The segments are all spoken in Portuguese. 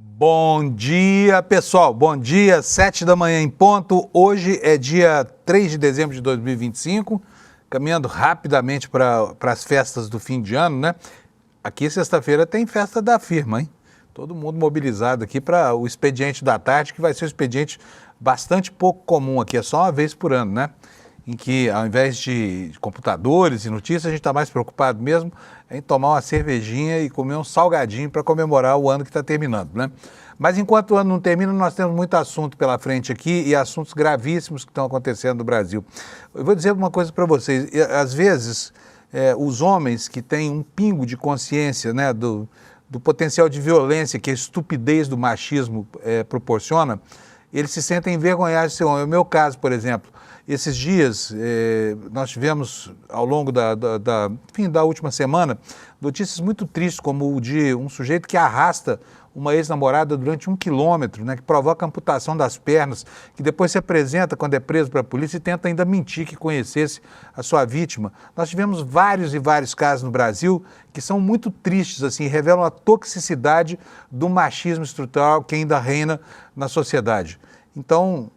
Bom dia, pessoal. Bom dia, 7 da manhã em ponto. Hoje é dia 3 de dezembro de 2025, caminhando rapidamente para as festas do fim de ano, né? Aqui, sexta-feira, tem festa da firma, hein? Todo mundo mobilizado aqui para o expediente da tarde, que vai ser um expediente bastante pouco comum aqui, é só uma vez por ano, né? Em que, ao invés de computadores e notícias, a gente está mais preocupado mesmo em tomar uma cervejinha e comer um salgadinho para comemorar o ano que está terminando, né? Mas enquanto o ano não termina, nós temos muito assunto pela frente aqui e assuntos gravíssimos que estão acontecendo no Brasil. Eu vou dizer uma coisa para vocês, às vezes os homens que têm um pingo de consciência, né, do potencial de violência que a estupidez do machismo proporciona, eles se sentem envergonhados de ser homem. É o meu caso, por exemplo. Esses dias, nós tivemos, ao longo da última semana, notícias muito tristes, como o de um sujeito que arrasta uma ex-namorada durante 1 quilômetro, né, que provoca amputação das pernas, que depois se apresenta quando é preso para a polícia e tenta ainda mentir que conhecesse a sua vítima. Nós tivemos vários e vários casos no Brasil que são muito tristes, assim, revelam a toxicidade do machismo estrutural que ainda reina na sociedade. Então,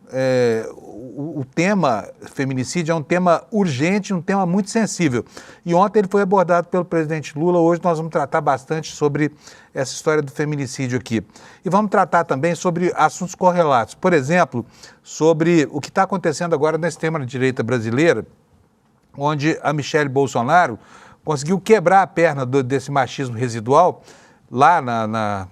o tema feminicídio é um tema urgente, um tema muito sensível. E ontem ele foi abordado pelo presidente Lula, hoje nós vamos tratar bastante sobre essa história do feminicídio aqui. E vamos tratar também sobre assuntos correlatos. Por exemplo, sobre o que está acontecendo agora na extrema-direita brasileira, onde a Michelle Bolsonaro conseguiu quebrar a perna desse machismo residual lá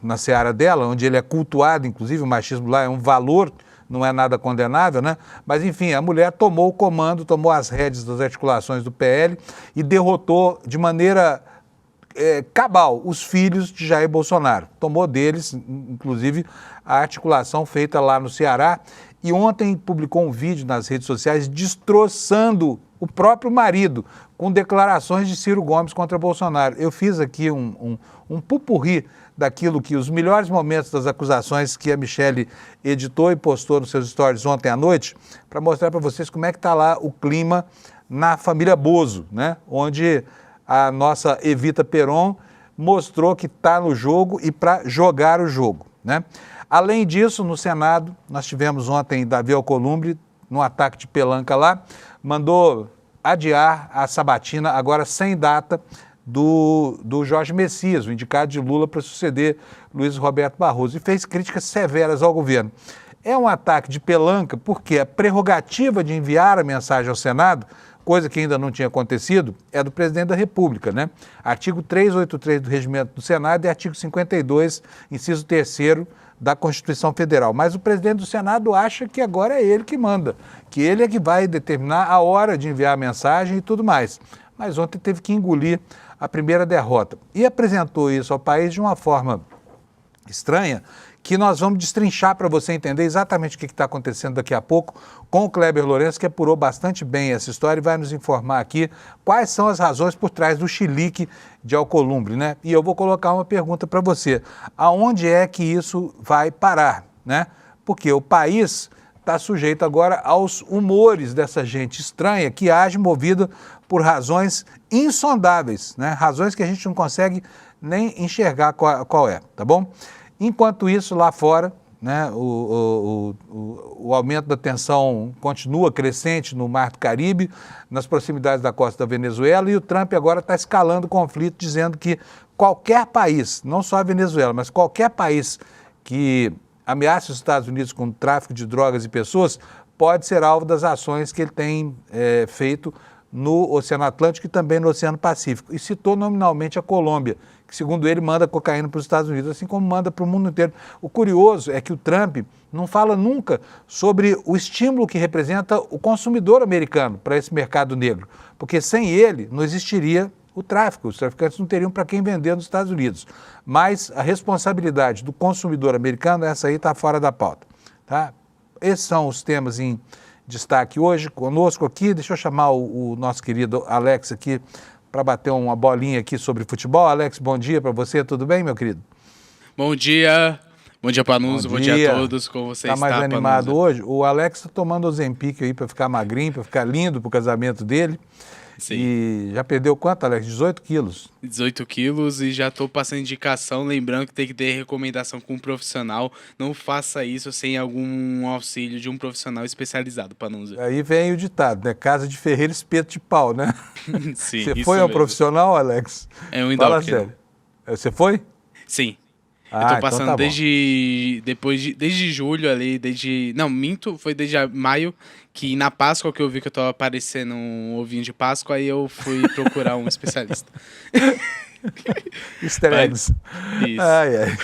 na seara dela, onde ele é cultuado, inclusive o machismo lá é um valor, não é nada condenável, né? Mas, enfim, a mulher tomou o comando, tomou as rédeas das articulações do PL e derrotou de maneira cabal os filhos de Jair Bolsonaro. Tomou deles, inclusive, a articulação feita lá no Ceará. E ontem publicou um vídeo nas redes sociais destroçando o próprio marido, com declarações de Ciro Gomes contra Bolsonaro. Eu fiz aqui um pupurri daquilo que os melhores momentos das acusações que a Michelle editou e postou nos seus stories ontem à noite, para mostrar para vocês como é que está lá o clima na família Bozo, né? Onde a nossa Evita Peron mostrou que está no jogo e para jogar o jogo, né? Além disso, no Senado, nós tivemos ontem Davi Alcolumbre, num ataque de pelanca lá, mandou adiar a sabatina, agora sem data, do Jorge Messias, o indicado de Lula para suceder Luiz Roberto Barroso, e fez críticas severas ao governo. É um ataque de pelanca porque a prerrogativa de enviar a mensagem ao Senado, coisa que ainda não tinha acontecido, é do presidente da República, né? Artigo 383 do Regimento do Senado e artigo 52, inciso 3º da Constituição Federal. Mas o presidente do Senado acha que agora é ele que manda, que ele é que vai determinar a hora de enviar a mensagem e tudo mais. Mas ontem teve que engolir a primeira derrota. E apresentou isso ao país de uma forma estranha, que nós vamos destrinchar para você entender exatamente o que está acontecendo daqui a pouco com o Kleber Lourenço, que apurou bastante bem essa história e vai nos informar aqui quais são as razões por trás do chilique de Alcolumbre, né? E eu vou colocar uma pergunta para você. Aonde é que isso vai parar, né? Porque o país está sujeito agora aos humores dessa gente estranha que age movida por razões insondáveis, né? Razões que a gente não consegue nem enxergar qual é, tá bom? Enquanto isso, lá fora, né, o aumento da tensão continua crescente no Mar do Caribe, nas proximidades da costa da Venezuela, e o Trump agora está escalando o conflito, dizendo que qualquer país, não só a Venezuela, mas qualquer país que ameace os Estados Unidos com tráfico de drogas e pessoas, pode ser alvo das ações que ele tem feito no Oceano Atlântico e também no Oceano Pacífico. E citou nominalmente a Colômbia, que, segundo ele, manda cocaína para os Estados Unidos, assim como manda para o mundo inteiro. O curioso é que o Trump não fala nunca sobre o estímulo que representa o consumidor americano para esse mercado negro, porque sem ele não existiria o tráfico, os traficantes não teriam para quem vender nos Estados Unidos. Mas a responsabilidade do consumidor americano, essa aí está fora da pauta, tá? Esses são os temas em destaque hoje. Conosco aqui, deixa eu chamar o nosso querido Alex aqui para bater uma bolinha aqui sobre futebol. Alex, bom dia para você, tudo bem, meu querido? Bom dia Panuso, bom dia a todos, como você está, mais animado Panuso? Hoje? O Alex está tomando Ozempic aí para ficar magrinho, para ficar lindo para o casamento dele. Sim. E já perdeu quanto, Alex? 18 quilos? 18 quilos e já estou passando indicação, lembrando que tem que ter recomendação com um profissional. Não faça isso sem algum auxílio de um profissional especializado, Panunzio. Aí vem o ditado, né? Casa de ferreiro, espeto de pau, né? Sim, Você foi ao profissional, Alex? É um Fala endócrino. sério. Você foi? Sim. Ah, Eu tô então passando tá bom. desde julho ali, não, minto, foi desde maio, que na Páscoa que eu vi que eu tava aparecendo um ovinho de Páscoa, aí eu fui procurar um especialista. Easter eggs. Isso. Ai, ai.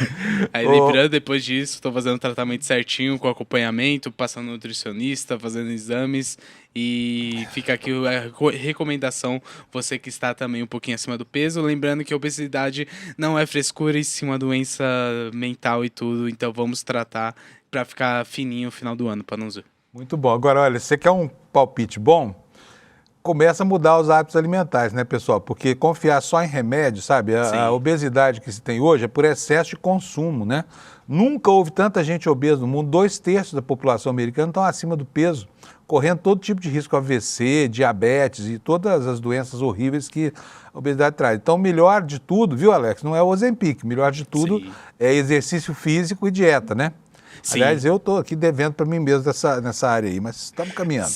Aí lembrando, depois disso, tô fazendo o tratamento certinho, com acompanhamento, passando nutricionista, fazendo exames, e fica aqui a recomendação, você que está também um pouquinho acima do peso, lembrando que a obesidade não é frescura, e sim uma doença mental e tudo, então vamos tratar para ficar fininho no final do ano, Panunzio. Muito bom. Agora, olha, você quer um palpite bom? Começa a mudar os hábitos alimentares, né, pessoal? Porque confiar só em remédio, sabe? A obesidade que se tem hoje é por excesso de consumo, né? Nunca houve tanta gente obesa no mundo. 2/3 da população americana estão acima do peso, correndo todo tipo de risco, AVC, diabetes e todas as doenças horríveis que a obesidade traz. Então, o melhor de tudo, viu, Alex? Não é o Ozempic. O melhor de tudo é exercício físico e dieta, né? Sim. Aliás, eu estou aqui devendo para mim mesmo nessa área aí, mas estamos caminhando.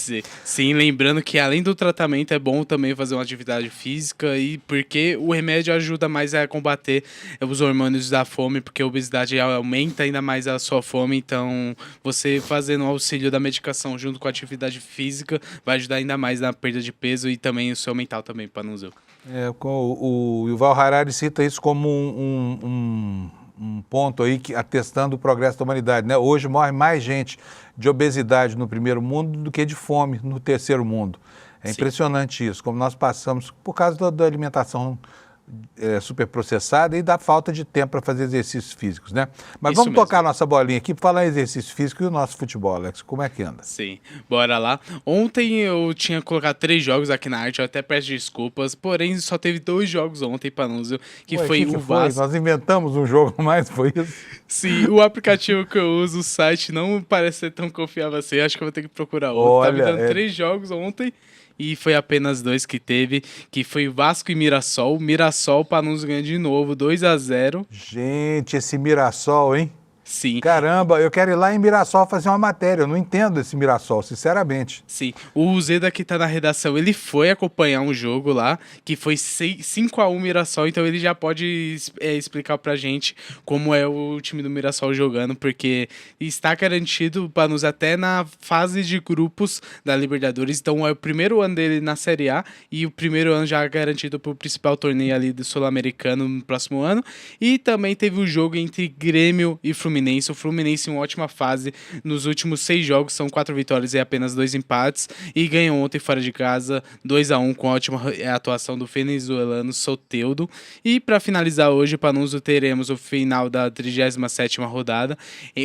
Sim, lembrando que além do tratamento é bom também fazer uma atividade física, e porque o remédio ajuda mais a combater os hormônios da fome, porque a obesidade aumenta ainda mais a sua fome, então você fazendo o auxílio da medicação junto com a atividade física vai ajudar ainda mais na perda de peso e também o seu mental também, Panunzio. O Yuval Harari cita isso como um ponto aí atestando o progresso da humanidade, né? Hoje morre mais gente de obesidade no primeiro mundo do que de fome no terceiro mundo. É impressionante isso, como nós passamos por causa da alimentação superprocessada e da falta de tempo para fazer exercícios físicos, né? Mas Isso vamos mesmo. tocar nossa bolinha aqui para falar em exercício físico e o nosso futebol, Alex. Como é que anda? Sim, bora lá. Ontem eu tinha colocado 3 jogos aqui na arte, eu até peço desculpas, porém só teve 2 jogos ontem, Panunzio, que foi o Vasco. Nós inventamos um jogo a mais, foi isso? Sim, o aplicativo que eu uso, o site, não parece ser tão confiável assim, acho que eu vou ter que procurar outro. Olha, tá me dando 3 jogos ontem e foi apenas 2 que teve, que foi Vasco e Mirassol. Mirassol, Panunzio ganha de novo, 2-0. Gente, esse Mirassol, hein? Sim. Caramba, eu quero ir lá em Mirassol fazer uma matéria. Eu não entendo esse Mirassol, sinceramente. Sim. O Zeda que tá na redação, ele foi acompanhar um jogo lá, que foi 5-1 Mirassol, então ele já pode explicar pra gente como é o time do Mirassol jogando, porque está garantido para nos até na fase de grupos da Libertadores, então é o primeiro ano dele na Série A e o primeiro ano já garantido pro principal torneio ali do Sul-Americano no próximo ano, e também teve o jogo entre Grêmio e Fluminense. O Fluminense em uma ótima fase nos últimos 6 jogos, são 4 vitórias e apenas 2 empates, e ganhou ontem fora de casa 2-1 com a ótima atuação do venezuelano Soteldo. E para finalizar hoje, Panunzio, teremos o final da 37ª rodada,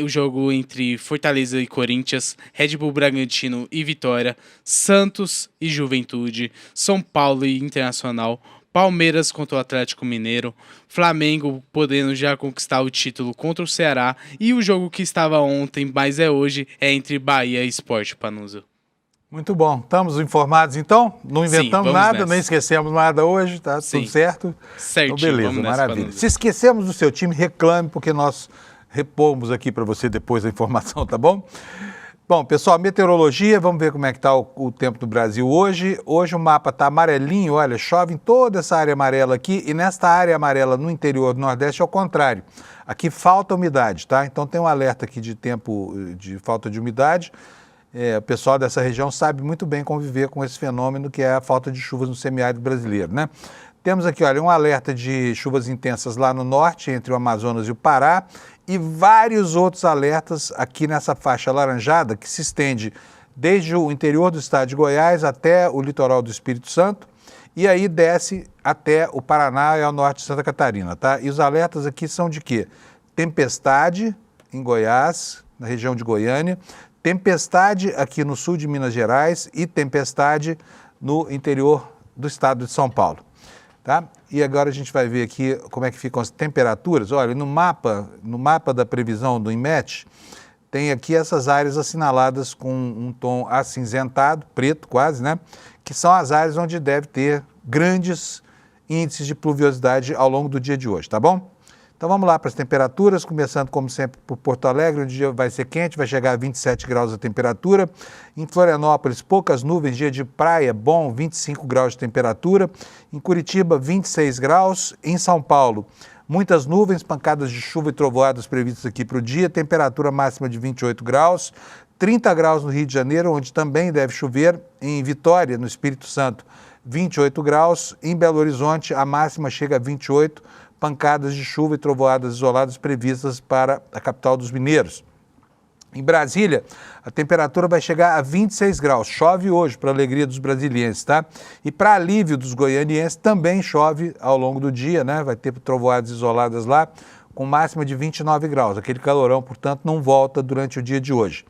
o jogo entre Fortaleza e Corinthians, Red Bull Bragantino e Vitória, Santos e Juventude, São Paulo e Internacional, Palmeiras contra o Atlético Mineiro, Flamengo podendo já conquistar o título contra o Ceará, e o jogo que estava ontem, mas é hoje, é entre Bahia e Sport, Panunzio. Muito bom. Estamos informados então? Não inventamos nada, nessa. Nem esquecemos nada hoje, tá tudo certo? Certinho, então, beleza, maravilha. Se esquecemos do seu time, reclame, porque nós repomos aqui para você depois a informação, tá bom? Bom, pessoal, meteorologia, vamos ver como é que está o tempo do Brasil hoje. Hoje o mapa está amarelinho, olha, chove em toda essa área amarela aqui, e nesta área amarela no interior do Nordeste é o contrário. Aqui falta umidade, tá? Então tem um alerta aqui de tempo de falta de umidade. O pessoal dessa região sabe muito bem conviver com esse fenômeno que é a falta de chuvas no semiárido brasileiro, né? Temos aqui, olha, um alerta de chuvas intensas lá no norte, entre o Amazonas e o Pará, e vários outros alertas aqui nessa faixa alaranjada, que se estende desde o interior do estado de Goiás até o litoral do Espírito Santo, e aí desce até o Paraná e ao norte de Santa Catarina, tá? E os alertas aqui são de quê? Tempestade em Goiás, na região de Goiânia, tempestade aqui no sul de Minas Gerais e tempestade no interior do estado de São Paulo. Tá? E agora a gente vai ver aqui como é que ficam as temperaturas. Olha, no mapa da previsão do INMET, tem aqui essas áreas assinaladas com um tom acinzentado, preto quase, né? Que são as áreas onde deve ter grandes índices de pluviosidade ao longo do dia de hoje, tá bom? Então vamos lá para as temperaturas, começando como sempre por Porto Alegre, onde o dia vai ser quente, vai chegar a 27 graus a temperatura. Em Florianópolis, poucas nuvens, dia de praia, bom, 25 graus de temperatura. Em Curitiba, 26 graus. Em São Paulo, muitas nuvens, pancadas de chuva e trovoadas previstas aqui para o dia, temperatura máxima de 28 graus. 30 graus no Rio de Janeiro, onde também deve chover. Em Vitória, no Espírito Santo, 28 graus. Em Belo Horizonte, a máxima chega a 28, pancadas de chuva e trovoadas isoladas previstas para a capital dos mineiros. Em Brasília, a temperatura vai chegar a 26 graus. Chove hoje, para a alegria dos brasilienses, tá? E para alívio dos goianienses, também chove ao longo do dia, né? Vai ter trovoadas isoladas lá, com máxima de 29 graus. Aquele calorão, portanto, não volta durante o dia de hoje.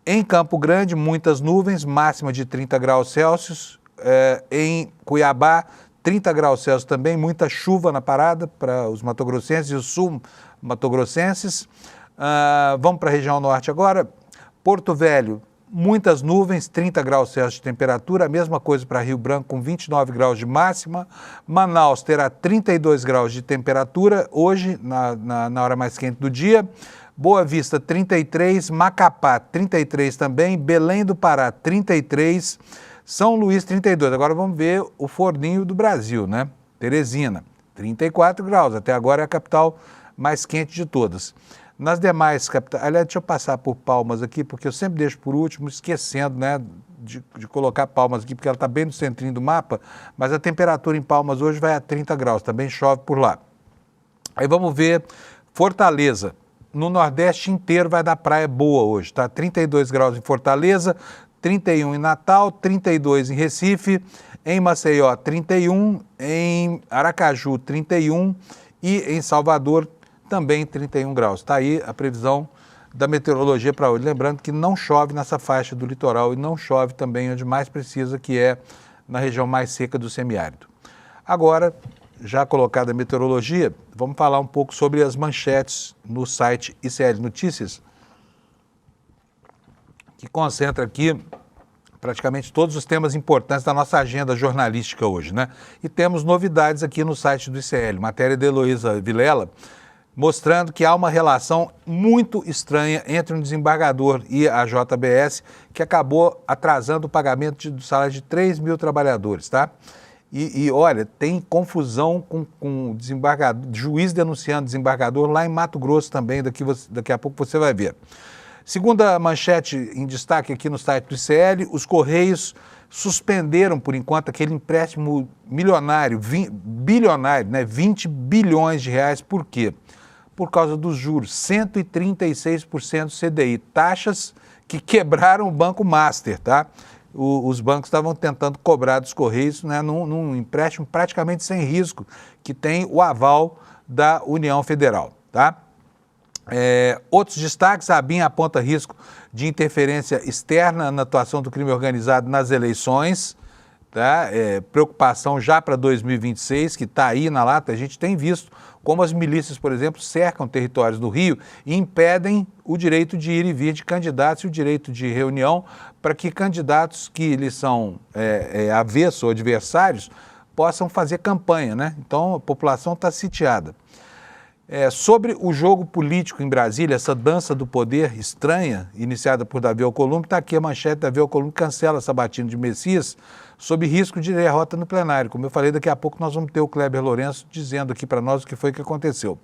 Em Campo Grande, muitas nuvens, máxima de 30 graus Celsius. Em Cuiabá, 30 graus Celsius também, muita chuva na parada para os matogrossenses e os sul-matogrossenses. Vamos para a região norte agora. Porto Velho, muitas nuvens, 30 graus Celsius de temperatura, a mesma coisa para Rio Branco com 29 graus de máxima. Manaus terá 32 graus de temperatura hoje, na hora mais quente do dia. Boa Vista, 33, Macapá, 33 também, Belém do Pará, 33, São Luís, 32. Agora vamos ver o forninho do Brasil, né? Teresina, 34 graus, até agora é a capital mais quente de todas. Nas demais capitais, aliás, deixa eu passar por Palmas aqui, porque eu sempre deixo por último, esquecendo, né, de colocar Palmas aqui, porque ela está bem no centrinho do mapa, mas a temperatura em Palmas hoje vai a 30 graus, também chove por lá. Aí vamos ver Fortaleza. No Nordeste inteiro vai dar praia boa hoje, tá? 32 graus em Fortaleza, 31 em Natal, 32 em Recife, em Maceió 31, em Aracaju 31 e em Salvador também 31 graus. Está aí a previsão da meteorologia para hoje. Lembrando que não chove nessa faixa do litoral e não chove também onde mais precisa, que é na região mais seca do semiárido. Agora, já colocada a meteorologia, vamos falar um pouco sobre as manchetes no site ICL Notícias, que concentra aqui praticamente todos os temas importantes da nossa agenda jornalística hoje, né? E temos novidades aqui no site do ICL, matéria de Heloísa Vilela, mostrando que há uma relação muito estranha entre um desembargador e a JBS, que acabou atrasando o pagamento do salário de 3 mil trabalhadores, tá? E olha, tem confusão com desembargador, juiz denunciando desembargador lá em Mato Grosso também, daqui a pouco você vai ver. Segunda manchete em destaque aqui no site do ICL, os Correios suspenderam por enquanto aquele empréstimo milionário, bilionário, né, 20 bilhões de reais. Por quê? Por causa dos juros, 136% CDI, taxas que quebraram o Banco Master, tá? Os bancos estavam tentando cobrar dos Correios, né, num empréstimo praticamente sem risco, que tem o aval da União Federal, tá? Outros destaques, a ABIN aponta risco de interferência externa na atuação do crime organizado nas eleições, tá? Preocupação já para 2026, que está aí na lata. A gente tem visto como as milícias, por exemplo, cercam territórios do Rio e impedem o direito de ir e vir de candidatos e o direito de reunião para que candidatos que lhes são avessos ou adversários possam fazer campanha, né? Então a população está sitiada. Sobre o jogo político em Brasília, essa dança do poder estranha, iniciada por Davi Alcolumbre, está aqui a manchete: Davi Alcolumbre cancela Sabatino de Messias sob risco de derrota no plenário. Como eu falei, daqui a pouco nós vamos ter o Kleber Lourenço dizendo aqui para nós o que foi que aconteceu.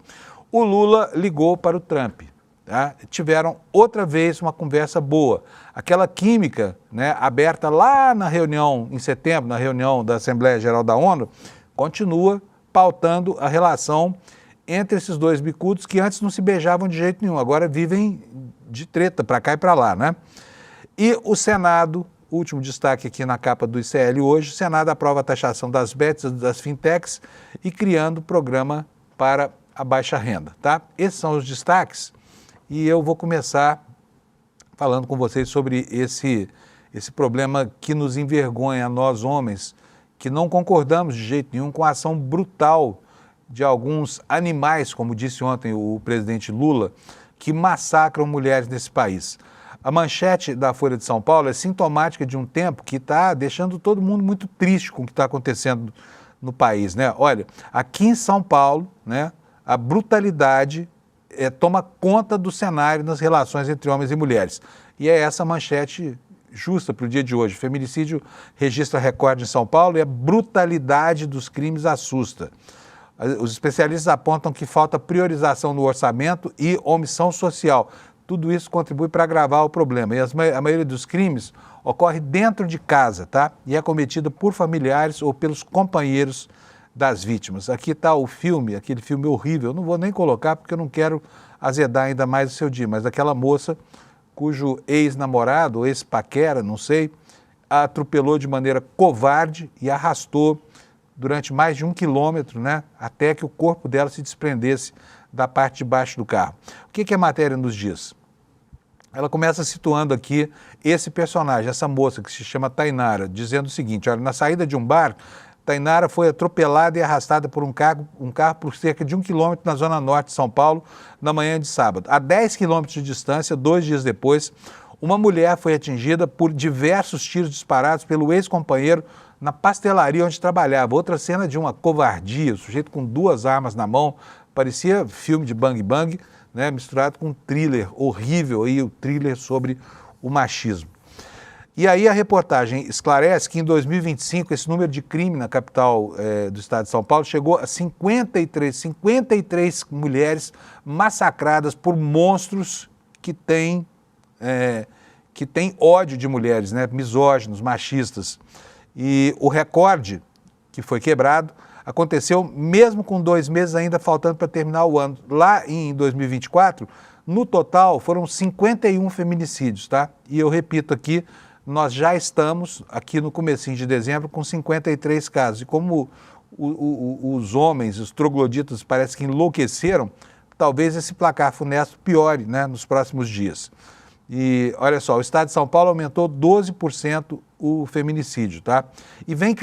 O Lula ligou para o Trump, tá? Tiveram outra vez uma conversa boa. Aquela química, né, aberta lá na reunião em setembro, na reunião da Assembleia Geral da ONU, continua pautando a relação entre esses dois bicudos que antes não se beijavam de jeito nenhum, agora vivem de treta para cá e para lá, né? E o Senado, último destaque aqui na capa do ICL hoje, o Senado aprova a taxação das bets, das fintechs e criando programa para a baixa renda, tá? Esses são os destaques e eu vou começar falando com vocês sobre esse problema que nos envergonha, nós homens, que não concordamos de jeito nenhum com a ação brutal de alguns animais, como disse ontem o presidente Lula, que massacram mulheres nesse país. A manchete da Folha de São Paulo é sintomática de um tempo que está deixando todo mundo muito triste com o que está acontecendo no país, né? Olha, aqui em São Paulo, né, a brutalidade toma conta do cenário nas relações entre homens e mulheres. E é essa manchete justa para o dia de hoje. Feminicídio registra recorde em São Paulo e a brutalidade dos crimes assusta. Os especialistas apontam que falta priorização no orçamento e omissão social. Tudo isso contribui para agravar o problema. E a maioria dos crimes ocorre dentro de casa, tá? E é cometida por familiares ou pelos companheiros das vítimas. Aqui está o filme, aquele filme horrível. Eu não vou nem colocar porque eu não quero azedar ainda mais o seu dia, mas daquela moça cujo ex-namorado, ou ex-paquera, não sei, a atropelou de maneira covarde e arrastou durante mais de 1 quilômetro, né? Até que o corpo dela se desprendesse da parte de baixo do carro. O que a matéria nos diz? Ela começa situando aqui esse personagem, essa moça que se chama Tainara, dizendo o seguinte: olha, na saída de um bar, Tainara foi atropelada e arrastada por um carro por cerca de 1 quilômetro na zona norte de São Paulo, na manhã de sábado. A 10 quilômetros de distância, 2 dias depois, uma mulher foi atingida por diversos tiros disparados pelo ex-companheiro na pastelaria onde trabalhava. Outra cena de uma covardia, o sujeito com 2 armas na mão, parecia filme de bang bang, né, misturado com um thriller horrível, aí, o thriller sobre o machismo. E aí a reportagem esclarece que em 2025 esse número de crime na capital do estado de São Paulo chegou a 53 mulheres massacradas por monstros que têm ódio de mulheres, né, misóginos, machistas. E o recorde que foi quebrado aconteceu mesmo com 2 meses ainda faltando para terminar o ano. Lá em 2024, no total, foram 51 feminicídios, tá? E eu repito aqui, nós já estamos aqui no comecinho de dezembro com 53 casos. E como os homens, os trogloditas, parece que enlouqueceram, talvez esse placar funesto piore, né, nos próximos dias. E olha só, o estado de São Paulo aumentou 12% o feminicídio, tá? E vem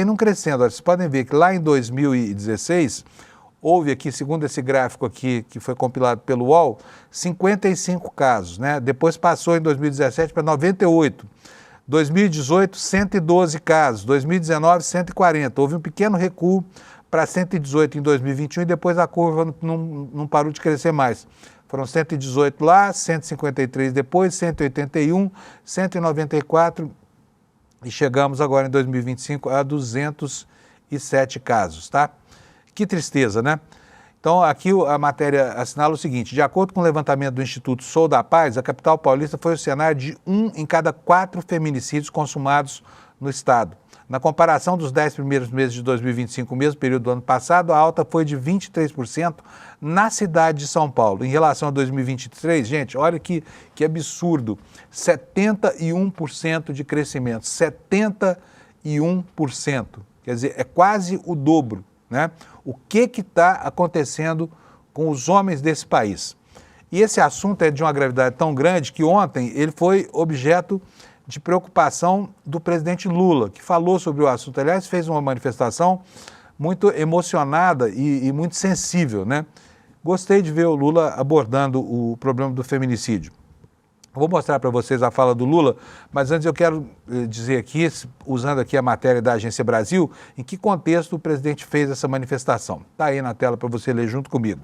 não crescendo. Olha, vocês podem ver que lá em 2016, houve aqui, segundo esse gráfico aqui, que foi compilado pelo UOL, 55 casos, né? Depois passou em 2017 para 98. 2018, 112 casos. 2019, 140. Houve um pequeno recuo para 118 em 2021 e depois a curva não parou de crescer mais. Foram 118 lá, 153 depois, 181, 194 e chegamos agora em 2025 a 207 casos, tá? Que tristeza, né? Então aqui a matéria assinala o seguinte: de acordo com o levantamento do Instituto Sou da Paz, a capital paulista foi o cenário de 1 em cada 4 feminicídios consumados no estado. Na comparação dos 10 primeiros meses de 2025, o mesmo período do ano passado, a alta foi de 23% na cidade de São Paulo. Em relação a 2023, gente, olha que absurdo, 71% de crescimento, 71%. Quer dizer, é quase o dobro, né? O que está acontecendo com os homens desse país? E esse assunto é de uma gravidade tão grande que ontem ele foi objeto de preocupação do presidente Lula, que falou sobre o assunto. Aliás, fez uma manifestação muito emocionada e muito sensível, né? Gostei de ver o Lula abordando o problema do feminicídio. Vou mostrar para vocês a fala do Lula, mas antes eu quero dizer aqui, usando aqui a matéria da Agência Brasil, em que contexto o presidente fez essa manifestação. Está aí na tela para você ler junto comigo.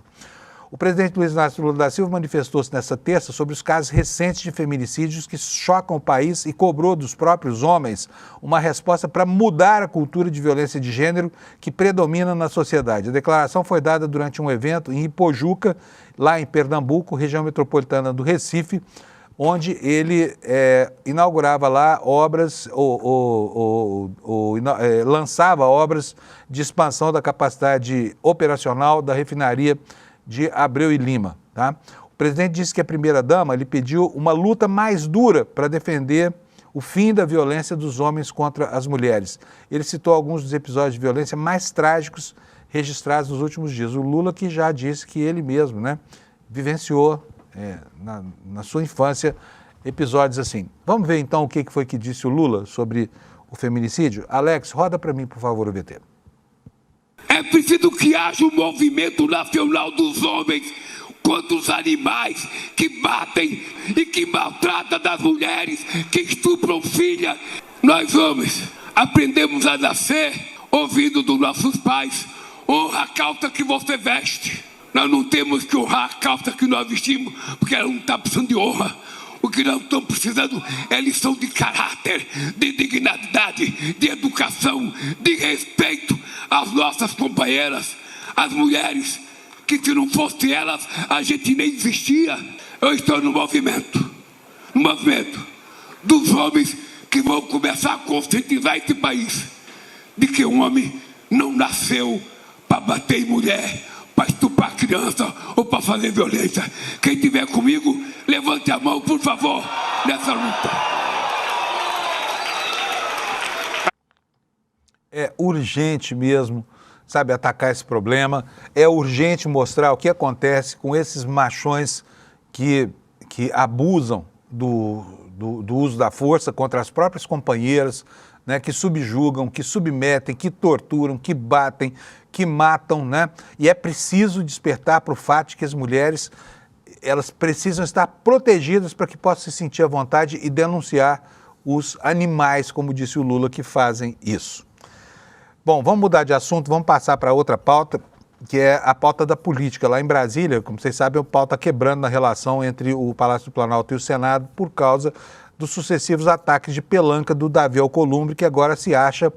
O presidente Luiz Inácio Lula da Silva manifestou-se nesta terça sobre os casos recentes de feminicídios que chocam o país e cobrou dos próprios homens uma resposta para mudar a cultura de violência de gênero que predomina na sociedade. A declaração foi dada durante um evento em Ipojuca, lá em Pernambuco, região metropolitana do Recife, onde ele inaugurava lá obras, lançava obras de expansão da capacidade operacional da refinaria de Abreu e Lima, tá? O presidente disse que a primeira-dama lhe pediu uma luta mais dura para defender o fim da violência dos homens contra as mulheres. Ele citou alguns dos episódios de violência mais trágicos registrados nos últimos dias. O Lula que já disse que ele mesmo, né, vivenciou na sua infância episódios assim. Vamos ver então o que foi que disse o Lula sobre o feminicídio? Alex, roda para mim, por favor, o VT. É preciso que haja um movimento nacional dos homens contra os animais que batem e que maltratam das mulheres, que estupram filha. Nós homens aprendemos a nascer ouvindo dos nossos pais: honra a calça que você veste. Nós não temos que honrar a calça que nós vestimos, porque ela não está precisando de honra. O que nós estamos precisando é lição de caráter, de dignidade, de educação, de respeito às nossas companheiras, às mulheres, que se não fosse elas, a gente nem existia. Eu estou no movimento dos homens que vão começar a conscientizar esse país de que um homem não nasceu para bater em mulher, para estuprar criança ou para fazer violência. Quem estiver comigo, levante a mão, por favor, nessa luta. É urgente mesmo, sabe, atacar esse problema. É urgente mostrar o que acontece com esses machões que abusam do uso da força contra as próprias companheiras, né, que subjugam, que submetem, que torturam, que batem, que matam, né? E é preciso despertar para o fato de que as mulheres, elas precisam estar protegidas para que possam se sentir à vontade e denunciar os animais, como disse o Lula, que fazem isso. Bom, vamos mudar de assunto, vamos passar para outra pauta, que é a pauta da política. Lá em Brasília, como vocês sabem, o pau está quebrando na relação entre o Palácio do Planalto e o Senado por causa dos sucessivos ataques de pelanca do Davi Alcolumbre, que agora se acha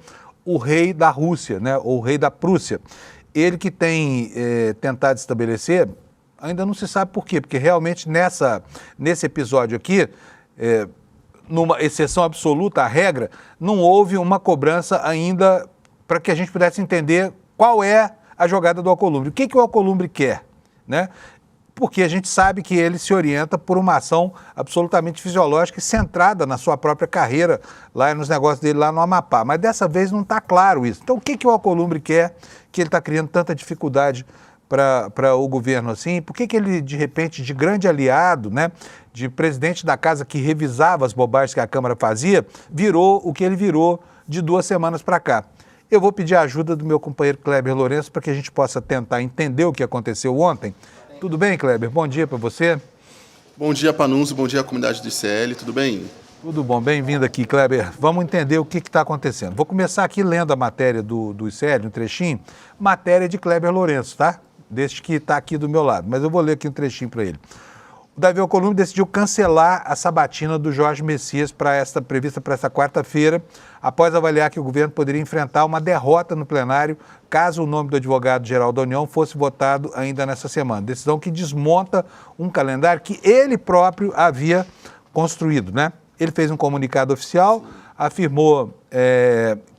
o rei da Rússia, né, ou o rei da Prússia. Ele que tem tentado estabelecer, ainda não se sabe por quê, porque realmente nesse episódio aqui, numa exceção absoluta à regra, não houve uma cobrança ainda para que a gente pudesse entender qual é a jogada do Alcolumbre. O que o Alcolumbre quer, né? Porque a gente sabe que ele se orienta por uma ação absolutamente fisiológica e centrada na sua própria carreira, lá nos negócios dele lá no Amapá. Mas dessa vez não está claro isso. Então o que o Alcolumbre quer, que ele está criando tanta dificuldade para o governo assim? Por que ele, de repente, de grande aliado, né, de presidente da casa que revisava as bobagens que a Câmara fazia, virou o que ele virou de 2 semanas para cá? Eu vou pedir a ajuda do meu companheiro Kleber Lourenço para que a gente possa tentar entender o que aconteceu ontem. Tudo bem, Kleber? Bom dia para você. Bom dia, Panunzio. Bom dia à comunidade do ICL. Tudo bem? Tudo bom. Bem-vindo aqui, Kleber. Vamos entender o que está acontecendo. Vou começar aqui lendo a matéria do ICL, um trechinho. Matéria de Kleber Lourenço, tá? Deste que está aqui do meu lado. Mas eu vou ler aqui um trechinho para ele. O Davi Alcolumbre decidiu cancelar a sabatina do Jorge Messias prevista para esta quarta-feira, após avaliar que o governo poderia enfrentar uma derrota no plenário caso o nome do advogado-geral da União fosse votado ainda nessa semana. Decisão que desmonta um calendário que ele próprio havia construído, né? Ele fez um comunicado oficial, afirmou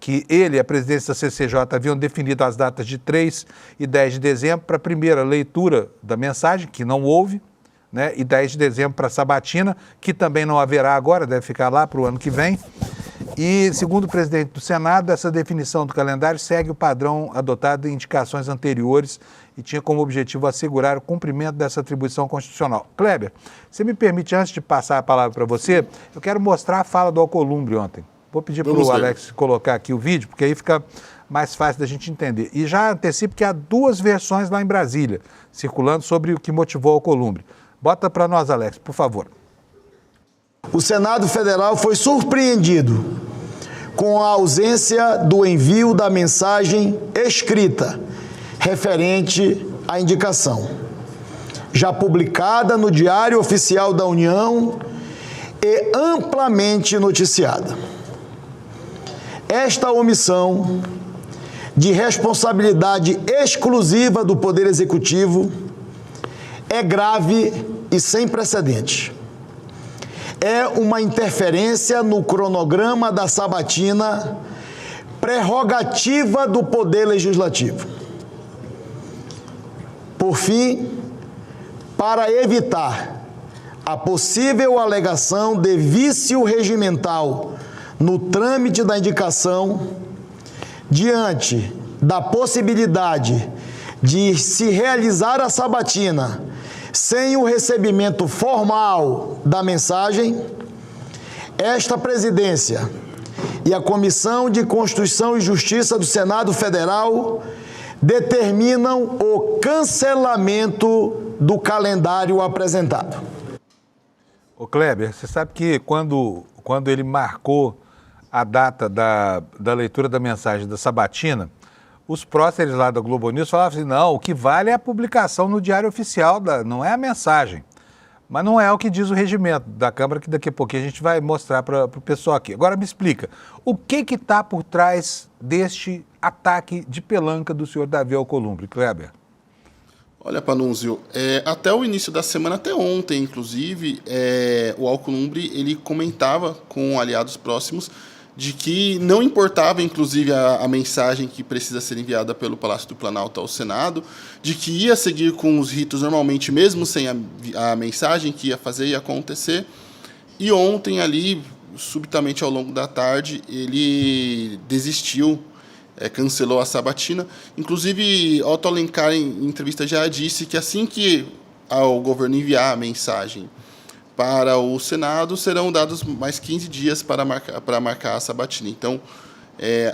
que ele e a presidência da CCJ haviam definido as datas de 3 e 10 de dezembro para a primeira leitura da mensagem, que não houve, né, e 10 de dezembro para a sabatina, que também não haverá agora, deve ficar lá para o ano que vem. E, segundo o presidente do Senado, essa definição do calendário segue o padrão adotado em indicações anteriores e tinha como objetivo assegurar o cumprimento dessa atribuição constitucional. Kleber, você me permite, antes de passar a palavra para você, eu quero mostrar a fala do Alcolumbre ontem. Vou pedir para o Alex colocar aqui o vídeo, porque aí fica mais fácil da gente entender. E já antecipo que há 2 versões lá em Brasília, circulando sobre o que motivou o Alcolumbre. Bota para nós, Alex, por favor. O Senado Federal foi surpreendido com a ausência do envio da mensagem escrita referente à indicação, já publicada no Diário Oficial da União e amplamente noticiada. Esta omissão de responsabilidade exclusiva do Poder Executivo é grave e sem precedentes. É uma interferência no cronograma da sabatina, prerrogativa do Poder Legislativo. Por fim, para evitar a possível alegação de vício regimental no trâmite da indicação, diante da possibilidade de se realizar a sabatina sem o recebimento formal da mensagem, esta presidência e a Comissão de Constituição e Justiça do Senado Federal determinam o cancelamento do calendário apresentado. Ô Kleber, você sabe que quando ele marcou a data da leitura da mensagem da sabatina, os próceres lá da Globo News falavam assim, não, o que vale é a publicação no Diário Oficial, não é a mensagem. Mas não é o que diz o regimento da Câmara, que daqui a pouquinho a gente vai mostrar para o pessoal aqui. Agora me explica, o que está por trás deste ataque de pelanca do senhor Davi Alcolumbre, Kleber? Olha, Panunzio, até o início da semana, até ontem, inclusive, o Alcolumbre ele comentava com aliados próximos de que não importava, inclusive, a mensagem que precisa ser enviada pelo Palácio do Planalto ao Senado, de que ia seguir com os ritos normalmente, mesmo sem a mensagem, que ia fazer e acontecer. E ontem, ali, subitamente ao longo da tarde, ele desistiu, cancelou a sabatina. Inclusive, Otto Alencar, em entrevista, já disse que assim que o governo enviar a mensagem para o Senado, serão dados mais 15 dias para marcar a sabatina. Então,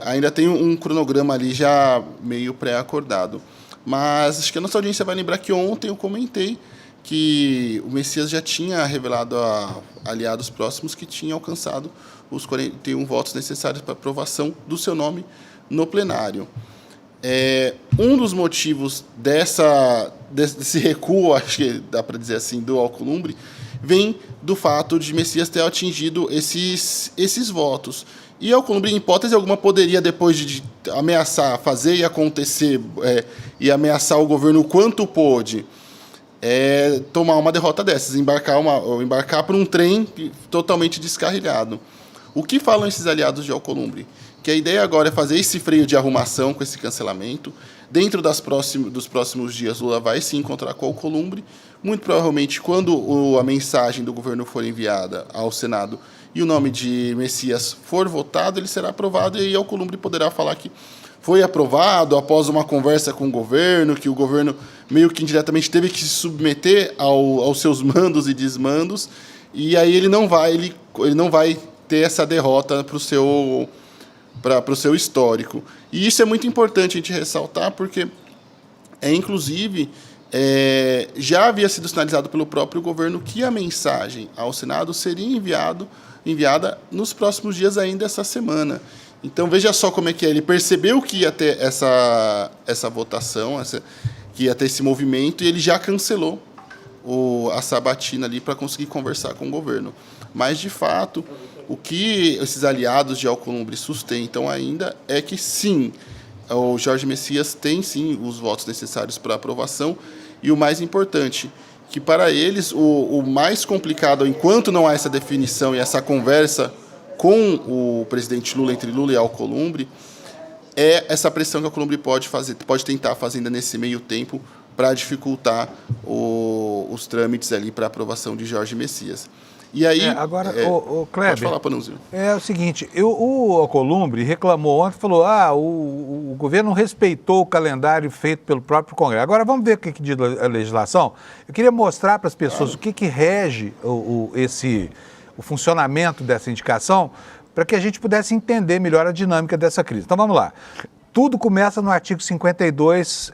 ainda tem um cronograma ali já meio pré-acordado. Mas acho que a nossa audiência vai lembrar que ontem eu comentei que o Messias já tinha revelado a aliados próximos que tinha alcançado os 41 votos necessários para aprovação do seu nome no plenário. Um dos motivos desse recuo, acho que dá para dizer assim, do Alcolumbre, vem do fato de Messias ter atingido esses votos. E Alcolumbre, em hipótese alguma, poderia, depois de ameaçar fazer e acontecer, e ameaçar o governo o quanto pôde, tomar uma derrota dessas, embarcar por um trem totalmente descarrilhado. O que falam esses aliados de Alcolumbre? Que a ideia agora é fazer esse freio de arrumação com esse cancelamento. Dentro dos próximos dias, Lula vai se encontrar com o Alcolumbre. Muito provavelmente, quando a mensagem do governo for enviada ao Senado e o nome de Messias for votado, ele será aprovado, e aí Alcolumbre poderá falar que foi aprovado após uma conversa com o governo, que o governo meio que indiretamente teve que se submeter aos seus mandos e desmandos, e aí ele não vai ter essa derrota para o seu histórico. E isso é muito importante a gente ressaltar, porque, inclusive, já havia sido sinalizado pelo próprio governo que a mensagem ao Senado seria enviada nos próximos dias ainda essa semana. Então, veja só como é que é. Ele percebeu que ia ter essa votação, que ia ter esse movimento, e ele já cancelou a sabatina ali para conseguir conversar com o governo. Mas, de fato, o que esses aliados de Alcolumbre sustentam ainda é que, sim, o Jorge Messias tem, sim, os votos necessários para aprovação, e o mais importante, que para eles o mais complicado, enquanto não há essa definição e essa conversa com o presidente Lula, entre Lula e Alcolumbre, é essa pressão que a Alcolumbre pode tentar fazer ainda nesse meio tempo para dificultar os trâmites ali para aprovação de Jorge Messias. E aí, agora, o Kleber, pode falar, Panunzio. É o seguinte, o Alcolumbre reclamou ontem, falou, o governo não respeitou o calendário feito pelo próprio Congresso. Agora vamos ver o que diz a legislação. Eu queria mostrar para as pessoas o que rege o funcionamento dessa indicação, para que a gente pudesse entender melhor a dinâmica dessa crise. Então vamos lá. Tudo começa no artigo 52,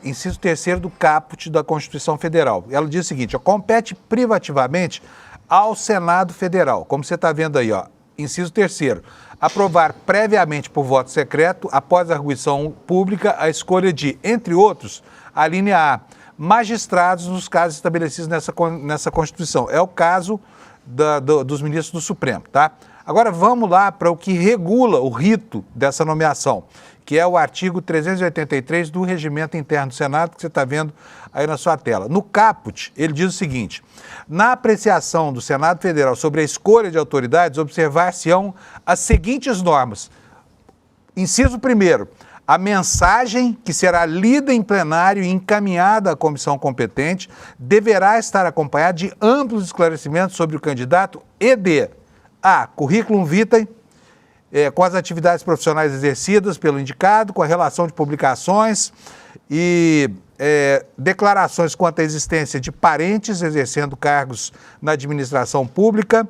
inciso 3º do caput da Constituição Federal. Ela diz o seguinte, compete privativamente ao Senado Federal, como você está vendo aí, inciso 3º, aprovar previamente por voto secreto, após a arguição pública, a escolha de, entre outros, a linha A, magistrados nos casos estabelecidos nessa Constituição. É o caso dos ministros do Supremo, tá? Agora vamos lá para o que regula o rito dessa nomeação, que é o artigo 383 do Regimento Interno do Senado, que você está vendo aí na sua tela. No caput, ele diz o seguinte, na apreciação do Senado Federal sobre a escolha de autoridades, observar-se-ão as seguintes normas. Inciso 1º, a mensagem que será lida em plenário e encaminhada à comissão competente deverá estar acompanhada de amplos esclarecimentos sobre o candidato e de A, currículo vitae, com as atividades profissionais exercidas pelo indicado, com a relação de publicações e declarações quanto à existência de parentes exercendo cargos na administração pública,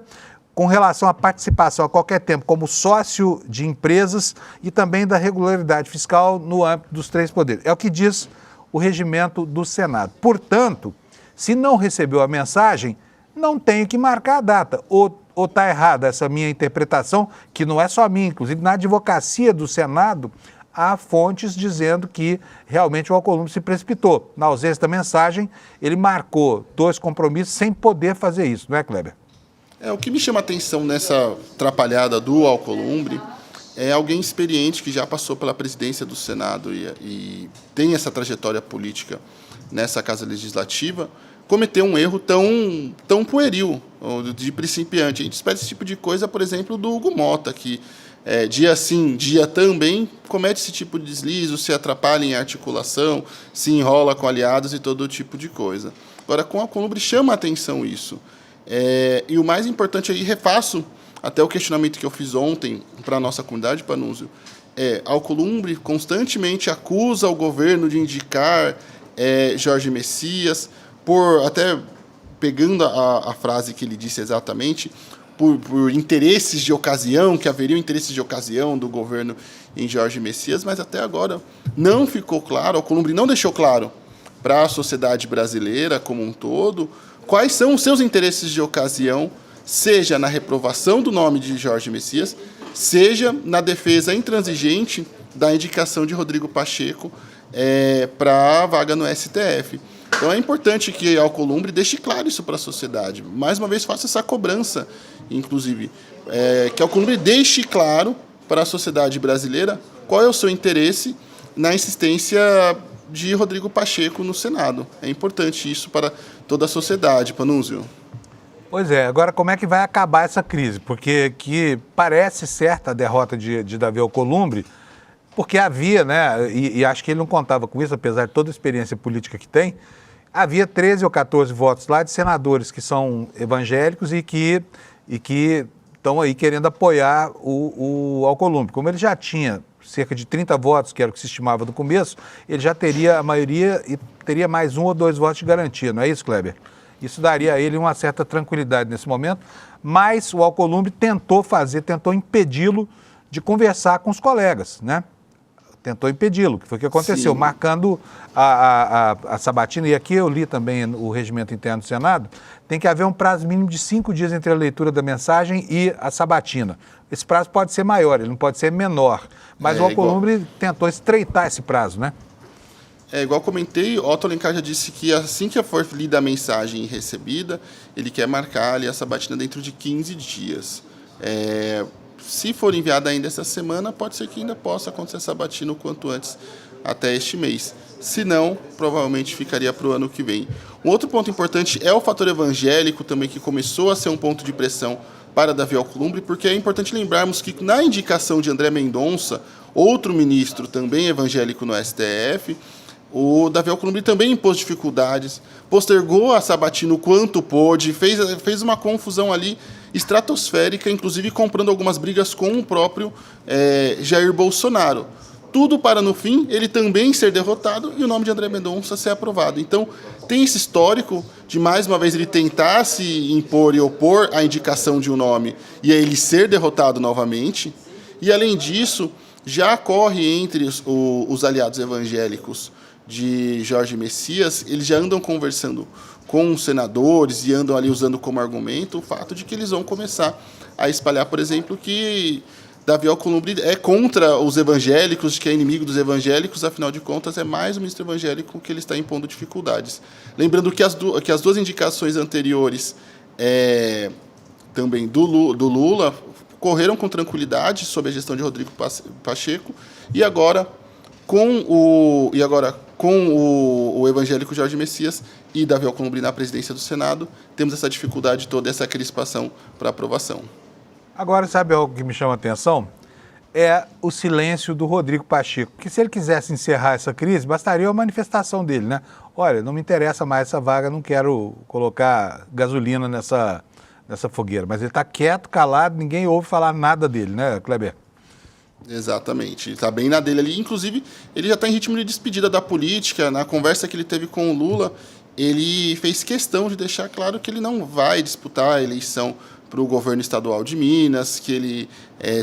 com relação à participação a qualquer tempo como sócio de empresas e também da regularidade fiscal no âmbito dos 3 poderes. É o que diz o regimento do Senado. Portanto, Se não recebeu a mensagem, não tenho que marcar a data. Ou está errada essa minha interpretação, que não é só minha, inclusive na advocacia do Senado, há fontes dizendo que realmente o Alcolumbre se precipitou. Na ausência da mensagem, ele marcou 2 compromissos sem poder fazer isso, não é, Kleber? O que me chama a atenção nessa atrapalhada do Alcolumbre é alguém experiente que já passou pela presidência do Senado e tem essa trajetória política nessa Casa Legislativa, cometer um erro tão pueril, de principiante. A gente espera esse tipo de coisa, por exemplo, do Hugo Mota, que dia sim, dia também, comete esse tipo de deslize, se atrapalha em articulação, se enrola com aliados e todo tipo de coisa. Agora, com a Alcolumbre chama a atenção isso. E o mais importante aí, refaço até o questionamento que eu fiz ontem para a nossa comunidade, Panunzio, Alcolumbre constantemente acusa o governo de indicar Jorge Messias, até pegando a frase que ele disse exatamente, por interesses de ocasião, que haveriam interesses de ocasião do governo em Jorge Messias, mas até agora não ficou claro, o Alcolumbre não deixou claro para a sociedade brasileira como um todo quais são os seus interesses de ocasião, seja na reprovação do nome de Jorge Messias, seja na defesa intransigente da indicação de Rodrigo Pacheco para a vaga no STF. Então é importante que a Alcolumbre deixe claro isso para a sociedade. Mais uma vez, faça essa cobrança, inclusive, que a Alcolumbre deixe claro para a sociedade brasileira qual é o seu interesse na insistência de Rodrigo Pacheco no Senado. É importante isso para toda a sociedade, Panunzio. Pois é, agora como é que vai acabar essa crise? Porque que parece certa a derrota de Davi Alcolumbre, porque havia, né, e acho que ele não contava com isso, apesar de toda a experiência política que tem, havia 13 ou 14 votos lá de senadores que são evangélicos e que estão aí querendo apoiar o Alcolumbre. Como ele já tinha cerca de 30 votos, que era o que se estimava no começo, ele já teria a maioria e teria mais 1 ou 2 votos de garantia, não é isso, Kleber? Isso daria a ele uma certa tranquilidade nesse momento, mas o Alcolumbre tentou impedi-lo de conversar com os colegas, né? Tentou impedi-lo, que foi o que aconteceu, sim, marcando a sabatina, e aqui eu li também o regimento interno do Senado, tem que haver um prazo mínimo de 5 dias entre a leitura da mensagem e a sabatina. Esse prazo pode ser maior, ele não pode ser menor, mas o Alcolumbre tentou estreitar esse prazo, né? Igual comentei, Otto Alencar já disse que assim que for lida a mensagem e recebida, ele quer marcar ali a sabatina dentro de 15 dias. Se for enviada ainda essa semana, pode ser que ainda possa acontecer a sabatina o quanto antes, até este mês. Se não, provavelmente ficaria para o ano que vem. Um outro ponto importante é o fator evangélico também, que começou a ser um ponto de pressão para Davi Alcolumbre, porque é importante lembrarmos que na indicação de André Mendonça, outro ministro também evangélico no STF, o Davi Alcolumbre também impôs dificuldades, postergou a sabatina o quanto pôde, fez uma confusão ali estratosférica, inclusive comprando algumas brigas com o próprio Jair Bolsonaro. Tudo para, no fim, ele também ser derrotado e o nome de André Mendonça ser aprovado. Então, tem esse histórico de, mais uma vez, ele tentar se impor e opor à indicação de um nome e a ele ser derrotado novamente. E, além disso, já corre entre os aliados evangélicos de Jorge Messias, eles já andam conversando com os senadores e andam ali usando como argumento o fato de que eles vão começar a espalhar, por exemplo, que Davi Alcolumbre é contra os evangélicos, que é inimigo dos evangélicos, afinal de contas é mais um ministro evangélico que ele está impondo dificuldades. Lembrando que as duas indicações anteriores também do Lula correram com tranquilidade sob a gestão de Rodrigo Pacheco e agora com o evangélico Jorge Messias e Davi Alcolumbre na presidência do Senado, temos essa dificuldade toda, essa crispação para aprovação. Agora, sabe algo que me chama a atenção? É o silêncio do Rodrigo Pacheco, que se ele quisesse encerrar essa crise, bastaria uma manifestação dele, né? Olha, não me interessa mais essa vaga, não quero colocar gasolina nessa fogueira. Mas ele está quieto, calado, ninguém ouve falar nada dele, né, Kleber? Exatamente, ele está bem na dele ali. Inclusive, ele já está em ritmo de despedida da política. Na conversa que ele teve com o Lula, ele fez questão de deixar claro que ele não vai disputar a eleição para o governo estadual de Minas, que ele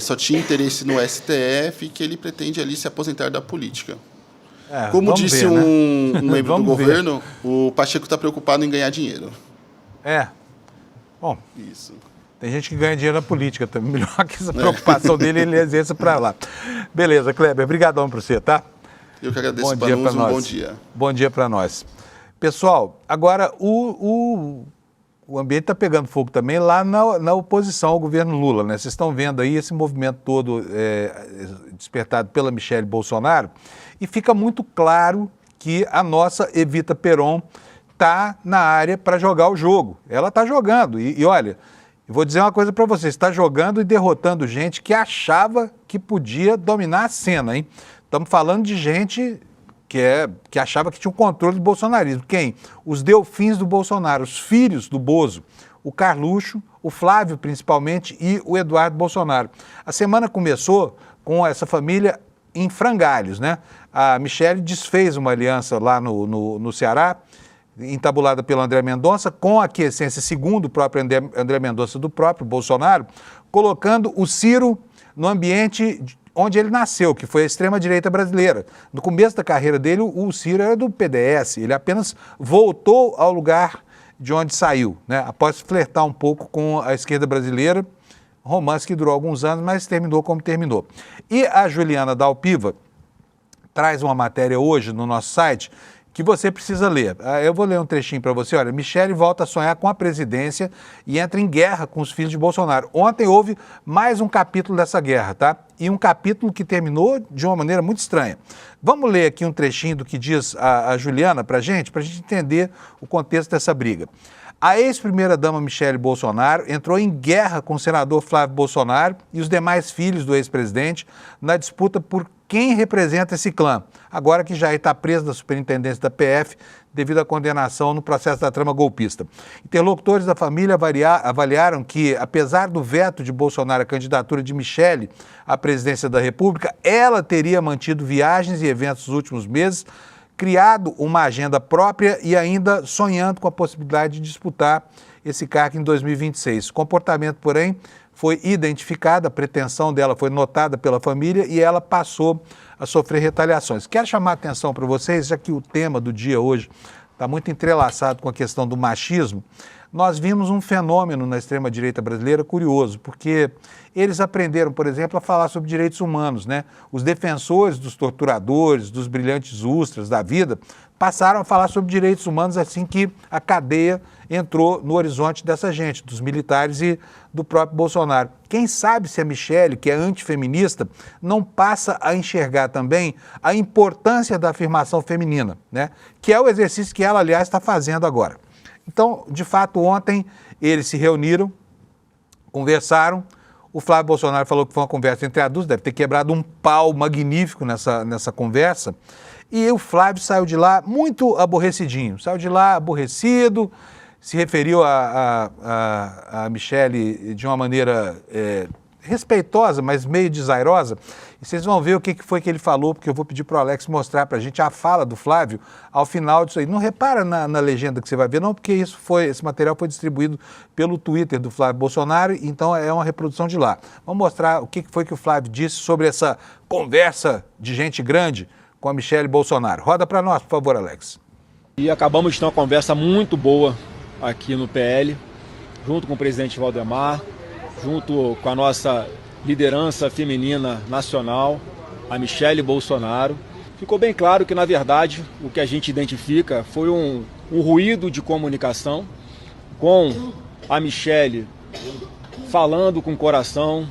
só tinha interesse no STF e que ele pretende ali se aposentar da política. Como vamos disse ver, né? um membro do Vamos ver. governo, o Pacheco está preocupado em ganhar dinheiro. Bom, Isso. tem gente que ganha dinheiro na política também. Melhor que essa preocupação dele, ele exerça para lá. Beleza, Kleber, obrigadão para você, tá? Eu que agradeço, Bom dia para nós. bom dia. Bom dia para nós. Pessoal, agora o ambiente está pegando fogo também lá na oposição ao governo Lula, né? Vocês estão vendo aí esse movimento todo despertado pela Michelle Bolsonaro e fica muito claro que a nossa Evita Peron está na área para jogar o jogo. Ela está jogando e olha, eu vou dizer uma coisa para vocês, está jogando e derrotando gente que achava que podia dominar a cena, hein? Estamos falando de gente que achava que tinha um controle do bolsonarismo. Quem? Os delfins do Bolsonaro, os filhos do Bozo, o Carluxo, o Flávio principalmente e o Eduardo Bolsonaro. A semana começou com essa família em frangalhos, né? A Michelle desfez uma aliança lá no Ceará, entabulada pelo André Mendonça, com a aquiescência, segundo o próprio André Mendonça, do próprio Bolsonaro, colocando o Ciro no ambiente onde ele nasceu, que foi a extrema-direita brasileira. No começo da carreira dele, o Ciro era do PDS, ele apenas voltou ao lugar de onde saiu, né? Após flertar um pouco com a esquerda brasileira, romance que durou alguns anos, mas terminou como terminou. E a Juliana Dalpiva traz uma matéria hoje no nosso site que você precisa ler. Eu vou ler um trechinho para você. Olha, Michelle volta a sonhar com a presidência e entra em guerra com os filhos de Bolsonaro. Ontem houve mais um capítulo dessa guerra, tá? E um capítulo que terminou de uma maneira muito estranha. Vamos ler aqui um trechinho do que diz a Juliana para a gente entender o contexto dessa briga. A ex-primeira-dama Michelle Bolsonaro entrou em guerra com o senador Flávio Bolsonaro e os demais filhos do ex-presidente na disputa por quem representa esse clã, agora que Jair está preso na superintendência da PF devido à condenação no processo da trama golpista. Interlocutores da família avaliaram que, apesar do veto de Bolsonaro à candidatura de Michelle à presidência da República, ela teria mantido viagens e eventos nos últimos meses, criado uma agenda própria e ainda sonhando com a possibilidade de disputar esse cargo em 2026. O comportamento, porém, foi identificado, a pretensão dela foi notada pela família e ela passou a sofrer retaliações. Quero chamar a atenção para vocês, já que o tema do dia hoje está muito entrelaçado com a questão do machismo. Nós vimos um fenômeno na extrema-direita brasileira curioso, porque eles aprenderam, por exemplo, a falar sobre direitos humanos, né? Os defensores dos torturadores, dos brilhantes ustras da vida, passaram a falar sobre direitos humanos assim que a cadeia entrou no horizonte dessa gente, dos militares e do próprio Bolsonaro. Quem sabe se a Michelle, que é antifeminista, não passa a enxergar também a importância da afirmação feminina, né? Que é o exercício que ela, aliás, está fazendo agora. Então, de fato, ontem eles se reuniram, conversaram. O Flávio Bolsonaro falou que foi uma conversa entre adultos, deve ter quebrado um pau magnífico nessa conversa. E o Flávio saiu de lá muito aborrecidinho, saiu de lá aborrecido, se referiu a Michelle de uma maneira respeitosa, mas meio desairosa. E vocês vão ver o que foi que ele falou, porque eu vou pedir para o Alex mostrar para a gente a fala do Flávio ao final disso aí. Não repara na legenda que você vai ver, não, porque esse material foi distribuído pelo Twitter do Flávio Bolsonaro, então é uma reprodução de lá. Vamos mostrar o que foi que o Flávio disse sobre essa conversa de gente grande com a Michelle Bolsonaro. Roda para nós, por favor, Alex. E acabamos de ter uma conversa muito boa aqui no PL, junto com o presidente Valdemar, junto com a nossa liderança feminina nacional, a Michelle Bolsonaro. Ficou bem claro que, na verdade, o que a gente identifica foi um ruído de comunicação com a Michelle falando com o coração,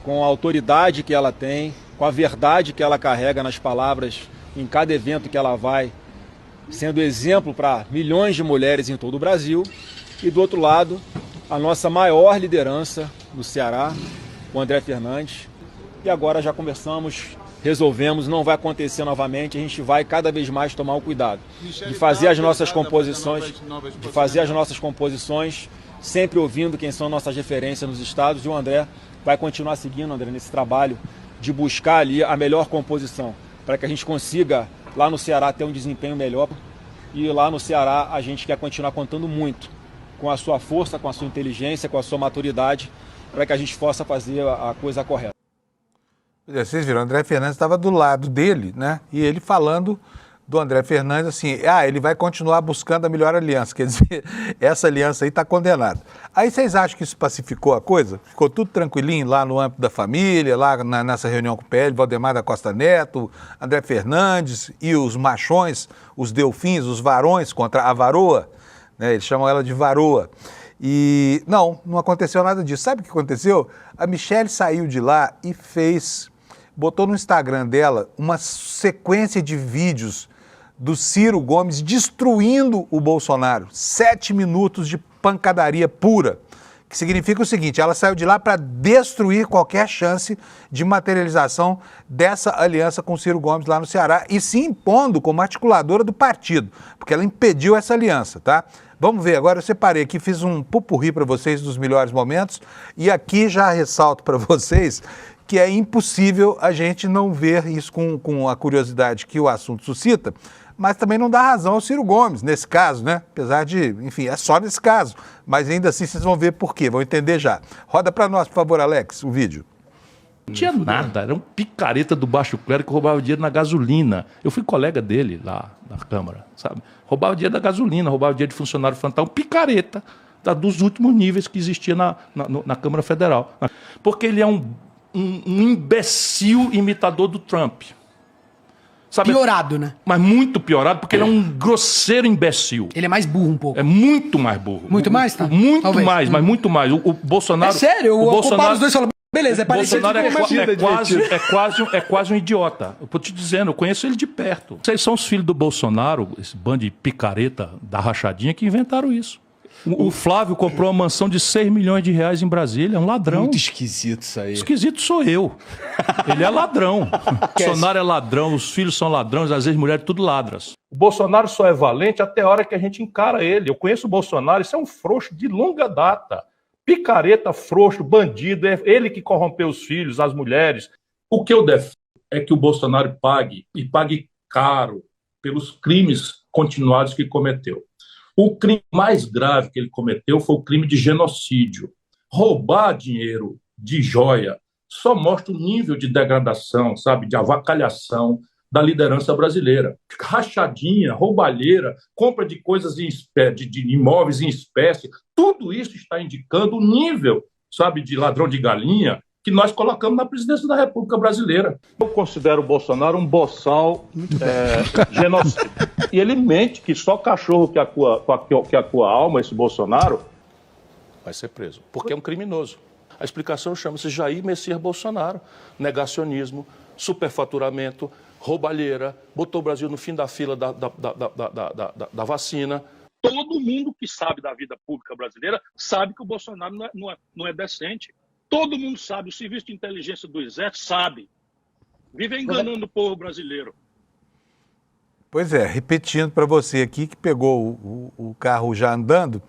com a autoridade que ela tem, com a verdade que ela carrega nas palavras em cada evento que ela vai, sendo exemplo para milhões de mulheres em todo o Brasil. E do outro lado, a nossa maior liderança no Ceará, o André Fernandes. E agora já conversamos, resolvemos, não vai acontecer novamente, a gente vai cada vez mais tomar o cuidado de fazer as nossas composições, sempre ouvindo quem são nossas referências nos estados, e o André vai continuar seguindo, André, nesse trabalho de buscar ali a melhor composição, para que a gente consiga lá no Ceará ter um desempenho melhor. E lá no Ceará a gente quer continuar contando muito com a sua força, com a sua inteligência, com a sua maturidade, para que a gente possa fazer a coisa correta. Vocês viram, o André Fernandes estava do lado dele, né? E ele falando do André Fernandes assim, ele vai continuar buscando a melhor aliança, quer dizer, essa aliança aí está condenada. Aí vocês acham que isso pacificou a coisa? Ficou tudo tranquilinho lá no âmbito da família, lá nessa reunião com o PL, Valdemar da Costa Neto, André Fernandes e os machões, os delfins, os varões contra a varoa, né? Eles chamam ela de varoa. E não aconteceu nada disso. Sabe o que aconteceu? A Michelle saiu de lá e botou no Instagram dela uma sequência de vídeos do Ciro Gomes destruindo o Bolsonaro. 7 minutos de pancadaria pura. Que significa o seguinte, ela saiu de lá para destruir qualquer chance de materialização dessa aliança com o Ciro Gomes lá no Ceará e se impondo como articuladora do partido, porque ela impediu essa aliança, tá? Vamos ver, agora eu separei aqui, fiz um pupurri para vocês dos melhores momentos e aqui já ressalto para vocês que é impossível a gente não ver isso com a curiosidade que o assunto suscita, mas também não dá razão ao Ciro Gomes, nesse caso, né? Apesar de, enfim, é só nesse caso, mas ainda assim vocês vão ver por quê, vão entender já. Roda para nós, por favor, Alex, o vídeo. Não tinha nada, era um picareta do baixo clero que roubava dinheiro na gasolina. Eu fui colega dele lá na Câmara, sabe? Roubava dinheiro da gasolina, roubava dinheiro de funcionário fantasma, um picareta dos últimos níveis que existia na Câmara Federal. Porque ele é um imbecil imitador do Trump. Sabe? Piorado, né? Mas muito piorado, porque ele é um grosseiro imbecil. Ele é mais burro um pouco. É muito mais burro. Muito mais, tá? Muito Talvez. mais, mas muito mais. O Bolsonaro... É sério, o Bolsonaro... os dois falam, beleza, é parecido Bolsonaro com é quase um idiota. Eu tô te dizendo, eu conheço ele de perto. Vocês são os filhos do Bolsonaro, esse bando de picareta da rachadinha, que inventaram isso. O Flávio comprou uma mansão de 6 milhões de reais em Brasília, é um ladrão. Muito esquisito isso aí. Esquisito sou eu. Ele é ladrão. O Bolsonaro é ladrão, os filhos são ladrões, as ex-mulheres tudo ladras. O Bolsonaro só é valente até a hora que a gente encara ele. Eu conheço o Bolsonaro, isso é um frouxo de longa data. Picareta, frouxo, bandido, é ele que corrompeu os filhos, as mulheres. O que eu defendo é que o Bolsonaro pague, e pague caro, pelos crimes continuados que cometeu. O crime mais grave que ele cometeu foi o crime de genocídio. Roubar dinheiro de joia só mostra o nível de degradação, sabe, de avacalhação da liderança brasileira. Rachadinha, roubalheira, compra de coisas de imóveis em espécie, tudo isso está indicando o nível, sabe, de ladrão de galinha que nós colocamos na presidência da República Brasileira. Eu considero o Bolsonaro um boçal genocida. E ele mente que só cachorro que acua a alma, esse Bolsonaro, vai ser preso, porque é um criminoso. A explicação chama-se Jair Messias Bolsonaro. Negacionismo, superfaturamento, roubalheira, botou o Brasil no fim da fila da vacina. Todo mundo que sabe da vida pública brasileira sabe que o Bolsonaro não é decente. Todo mundo sabe, o serviço de inteligência do Exército sabe. Vive enganando o povo brasileiro. Pois é, repetindo para você aqui que pegou o carro já andando,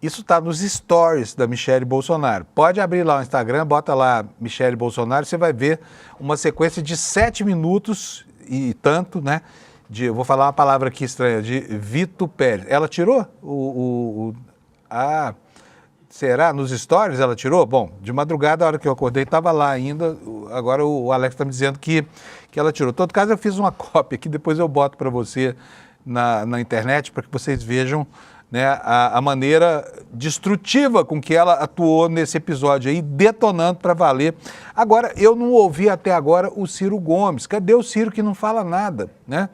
isso está nos stories da Michelle Bolsonaro. Pode abrir lá o Instagram, bota lá Michelle Bolsonaro, você vai ver uma sequência de 7 minutos e tanto, né? Eu vou falar uma palavra aqui estranha, de vitupério. Ela tirou será? Nos stories ela tirou? Bom, de madrugada, a hora que eu acordei, estava lá ainda. Agora o Alex está me dizendo que ela tirou. Em todo caso, eu fiz uma cópia aqui, depois eu boto para você na internet, para que vocês vejam, né, a maneira destrutiva com que ela atuou nesse episódio aí, detonando para valer. Agora, eu não ouvi até agora o Ciro Gomes. Cadê o Ciro que não fala nada, né?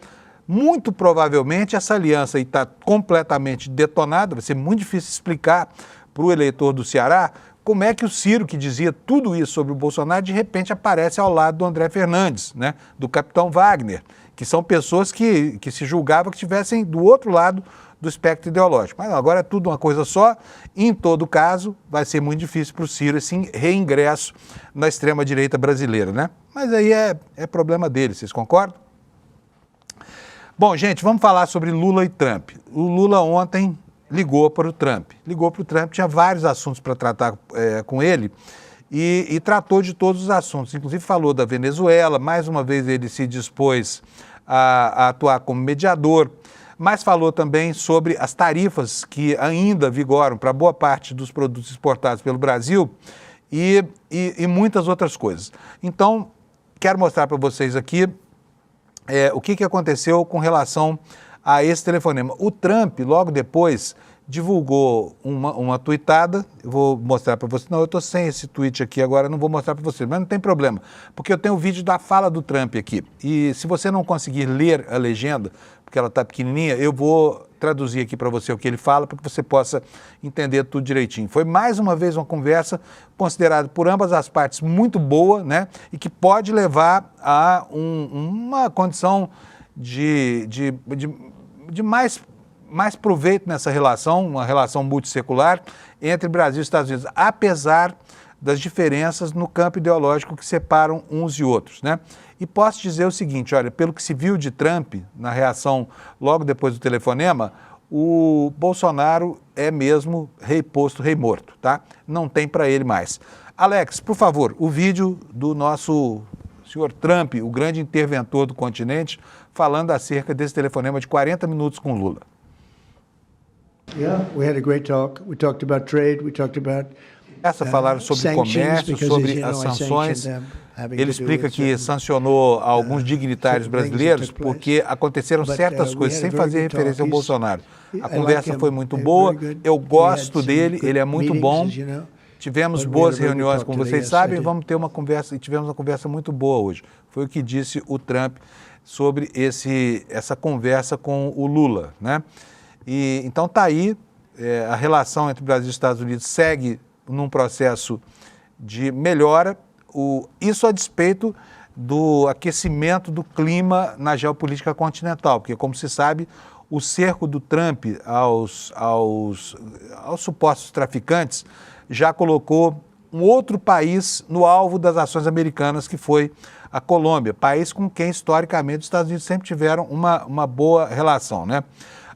Muito provavelmente essa aliança aí está completamente detonada, vai ser muito difícil explicar para o eleitor do Ceará como é que o Ciro, que dizia tudo isso sobre o Bolsonaro, de repente aparece ao lado do André Fernandes, né, do capitão Wagner, que são pessoas que se julgava que estivessem do outro lado do espectro ideológico. Mas não, agora é tudo uma coisa só, e em todo caso vai ser muito difícil para o Ciro esse reingresso na extrema-direita brasileira, né? Mas aí é problema dele, vocês concordam? Bom, gente, vamos falar sobre Lula e Trump. O Lula ontem ligou para o Trump. Tinha vários assuntos para tratar com ele e tratou de todos os assuntos. Inclusive falou da Venezuela, mais uma vez ele se dispôs a atuar como mediador, mas falou também sobre as tarifas que ainda vigoram para boa parte dos produtos exportados pelo Brasil e muitas outras coisas. Então, quero mostrar para vocês aqui o que aconteceu com relação a esse telefonema. O Trump, logo depois, divulgou uma tuitada. Eu vou mostrar para vocês. Não, eu estou sem esse tweet aqui agora, não vou mostrar para vocês, mas não tem problema, porque eu tenho o vídeo da fala do Trump aqui. E se você não conseguir ler a legenda, porque ela está pequenininha, eu vou traduzir aqui para você o que ele fala, para que você possa entender tudo direitinho. Foi mais uma vez uma conversa considerada por ambas as partes muito boa, né? E que pode levar a uma condição de mais proveito nessa relação, uma relação multissecular entre Brasil e Estados Unidos, apesar das diferenças no campo ideológico que separam uns e outros, né? E posso dizer o seguinte, olha, pelo que se viu de Trump na reação logo depois do telefonema, o Bolsonaro é mesmo rei posto, rei morto, tá? Não tem para ele mais. Alex, por favor, o vídeo do nosso senhor Trump, o grande interventor do continente, falando acerca desse telefonema de 40 minutos com Lula. Yeah, we had a great talk. We talked about trade, we talked about falaram sobre comércio, sobre as sanções. Ele explica que sancionou alguns dignitários brasileiros porque aconteceram certas coisas, sem fazer referência ao Bolsonaro. A conversa foi muito boa, eu gosto dele, ele é muito bom. Tivemos boas reuniões, como vocês sabem, vamos ter uma conversa, e tivemos uma conversa muito boa hoje. Foi o que disse o Trump sobre essa conversa com o Lula, né? E então está aí, a relação entre Brasil e Estados Unidos segue num processo de melhora, isso a despeito do aquecimento do clima na geopolítica continental, porque, como se sabe, o cerco do Trump aos supostos traficantes já colocou um outro país no alvo das ações americanas, que foi a Colômbia, país com quem, historicamente, os Estados Unidos sempre tiveram uma boa relação, né?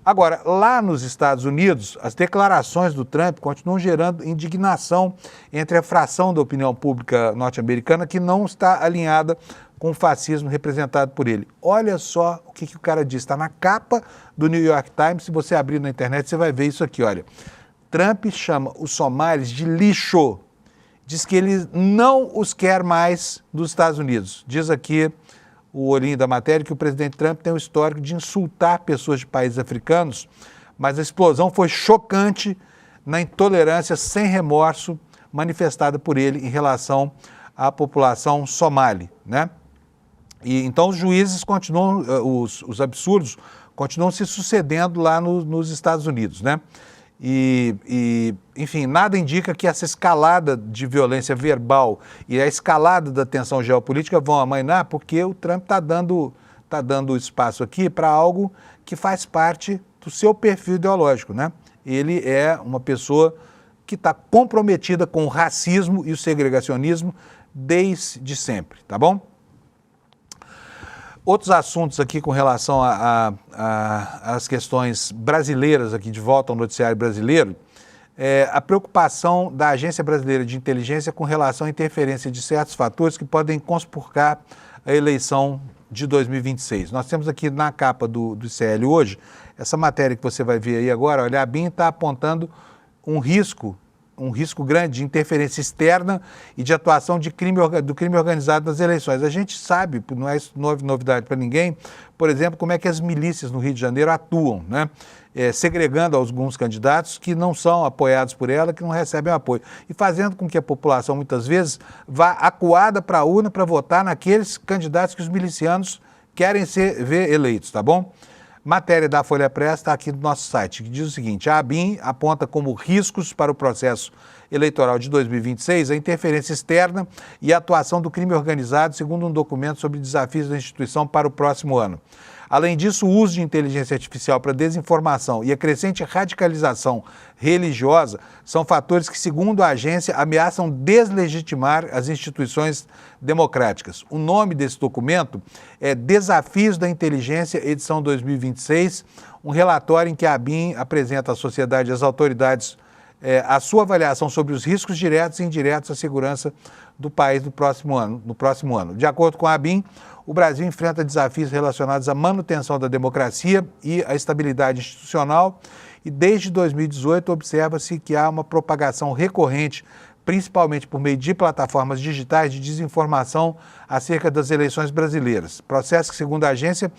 Agora, lá nos Estados Unidos, as declarações do Trump continuam gerando indignação entre a fração da opinião pública norte-americana que não está alinhada com o fascismo representado por ele. Olha só o que o cara diz, está na capa do New York Times, se você abrir na internet você vai ver isso aqui, olha. Trump chama os somalis de lixo, diz que ele não os quer mais dos Estados Unidos. Diz aqui o olhinho da matéria que o presidente Trump tem um histórico de insultar pessoas de países africanos, mas a explosão foi chocante na intolerância sem remorso manifestada por ele em relação à população somali, né? E então os juízes continuam, os absurdos continuam se sucedendo lá nos Estados Unidos, né? Enfim, nada indica que essa escalada de violência verbal e a escalada da tensão geopolítica vão amainar, porque o Trump está dando espaço aqui para algo que faz parte do seu perfil ideológico, né? Ele é uma pessoa que está comprometida com o racismo e o segregacionismo desde sempre, tá bom? Outros assuntos aqui com relação às questões brasileiras aqui, de volta ao noticiário brasileiro, a preocupação da Agência Brasileira de Inteligência com relação à interferência de certos fatores que podem conspurcar a eleição de 2026. Nós temos aqui na capa do ICL hoje, essa matéria que você vai ver aí agora, olha, a BIM está apontando um risco grande de interferência externa e de atuação do crime organizado nas eleições. A gente sabe, não é novidade para ninguém, por exemplo, como é que as milícias no Rio de Janeiro atuam, né? Segregando alguns candidatos que não são apoiados por ela, que não recebem apoio, e fazendo com que a população, muitas vezes, vá acuada para a urna para votar naqueles candidatos que os milicianos querem ver eleitos, tá bom? Matéria da Folha Press está aqui no nosso site, que diz o seguinte: a ABIN aponta como riscos para o processo eleitoral de 2026 a interferência externa e a atuação do crime organizado, segundo um documento sobre desafios da instituição para o próximo ano. Além disso, o uso de inteligência artificial para desinformação e a crescente radicalização religiosa são fatores que, segundo a agência, ameaçam deslegitimar as instituições democráticas. O nome desse documento é Desafios da Inteligência, edição 2026, um relatório em que a ABIN apresenta à sociedade e às autoridades a sua avaliação sobre os riscos diretos e indiretos à segurança do país no próximo ano. De acordo com a ABIN, o Brasil enfrenta desafios relacionados à manutenção da democracia e à estabilidade institucional e desde 2018 observa-se que há uma propagação recorrente principalmente por meio de plataformas digitais de desinformação acerca das eleições brasileiras. Processo que, segundo a agência,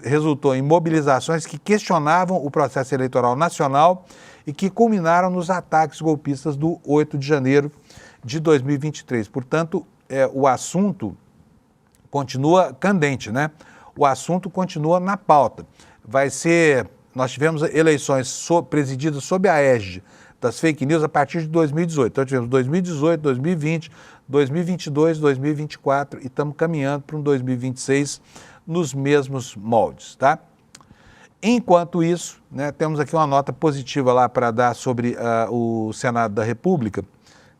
resultou em mobilizações que questionavam o processo eleitoral nacional e que culminaram nos ataques golpistas do 8 de janeiro de 2023. Portanto, o assunto continua candente, né? O assunto continua na pauta. Nós tivemos eleições presididas sob a égide das fake news a partir de 2018. Então, tivemos 2018, 2020, 2022, 2024 e estamos caminhando para um 2026 nos mesmos moldes, tá? Enquanto isso, né, temos aqui uma nota positiva lá para dar sobre o Senado da República.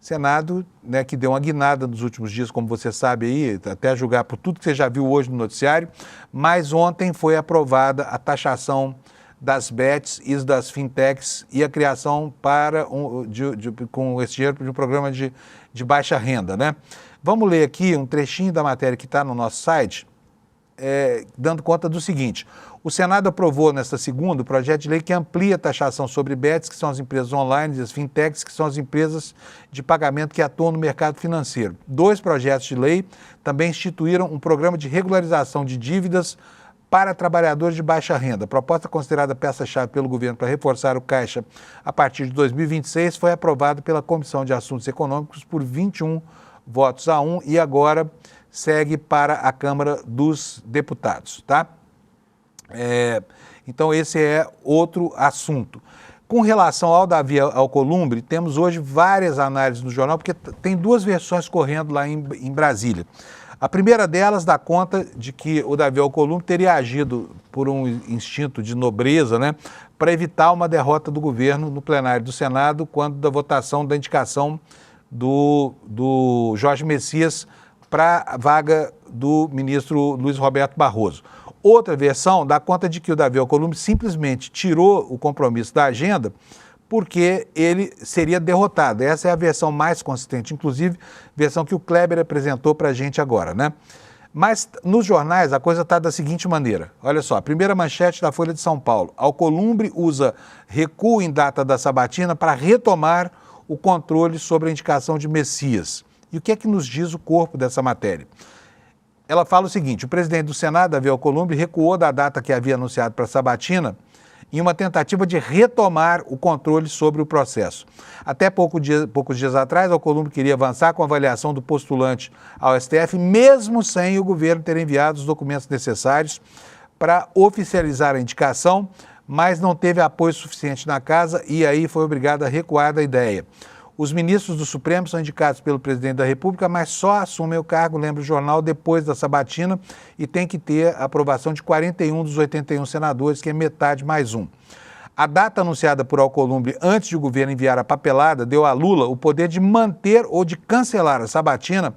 Senado, né, que deu uma guinada nos últimos dias, como você sabe aí, até a julgar por tudo que você já viu hoje no noticiário, mas ontem foi aprovada a taxação das bets e das fintechs e a criação com esse dinheiro de um programa de baixa renda, né? Vamos ler aqui um trechinho da matéria que está no nosso site, dando conta do seguinte: o Senado aprovou nesta segunda o projeto de lei que amplia a taxação sobre bets, que são as empresas online, e as fintechs, que são as empresas de pagamento que atuam no mercado financeiro. 2 projetos de lei também instituíram um programa de regularização de dívidas para trabalhadores de baixa renda. A proposta considerada peça-chave pelo governo para reforçar o Caixa a partir de 2026 foi aprovada pela Comissão de Assuntos Econômicos por 21 votos a 1 e agora segue para a Câmara dos Deputados, tá? Então esse é outro assunto. Com relação ao Davi Alcolumbre, temos hoje várias análises no jornal, porque tem 2 versões correndo lá em Brasília. A primeira delas dá conta de que o Davi Alcolumbre teria agido por um instinto de nobreza, né, para evitar uma derrota do governo no plenário do Senado, quando da votação da indicação do Jorge Messias para a vaga do ministro Luiz Roberto Barroso. Outra versão dá conta de que o Davi Alcolumbre simplesmente tirou o compromisso da agenda porque ele seria derrotado. Essa é a versão mais consistente, inclusive versão que o Kleber apresentou para a gente agora, né? Mas nos jornais a coisa está da seguinte maneira. Olha só, a primeira manchete da Folha de São Paulo: Alcolumbre usa recuo em data da sabatina para retomar o controle sobre a indicação de Messias. E o que é que nos diz o corpo dessa matéria? Ela fala o seguinte: o presidente do Senado, Davi Alcolumbre, recuou da data que havia anunciado para a sabatina em uma tentativa de retomar o controle sobre o processo. Até poucos dias atrás, Alcolumbre queria avançar com a avaliação do postulante ao STF, mesmo sem o governo ter enviado os documentos necessários para oficializar a indicação, mas não teve apoio suficiente na casa e aí foi obrigado a recuar da ideia. Os ministros do Supremo são indicados pelo presidente da República, mas só assumem o cargo, lembra o jornal, depois da sabatina e tem que ter a aprovação de 41 dos 81 senadores, que é metade mais um. A data anunciada por Alcolumbre antes de o governo enviar a papelada deu a Lula o poder de manter ou de cancelar a sabatina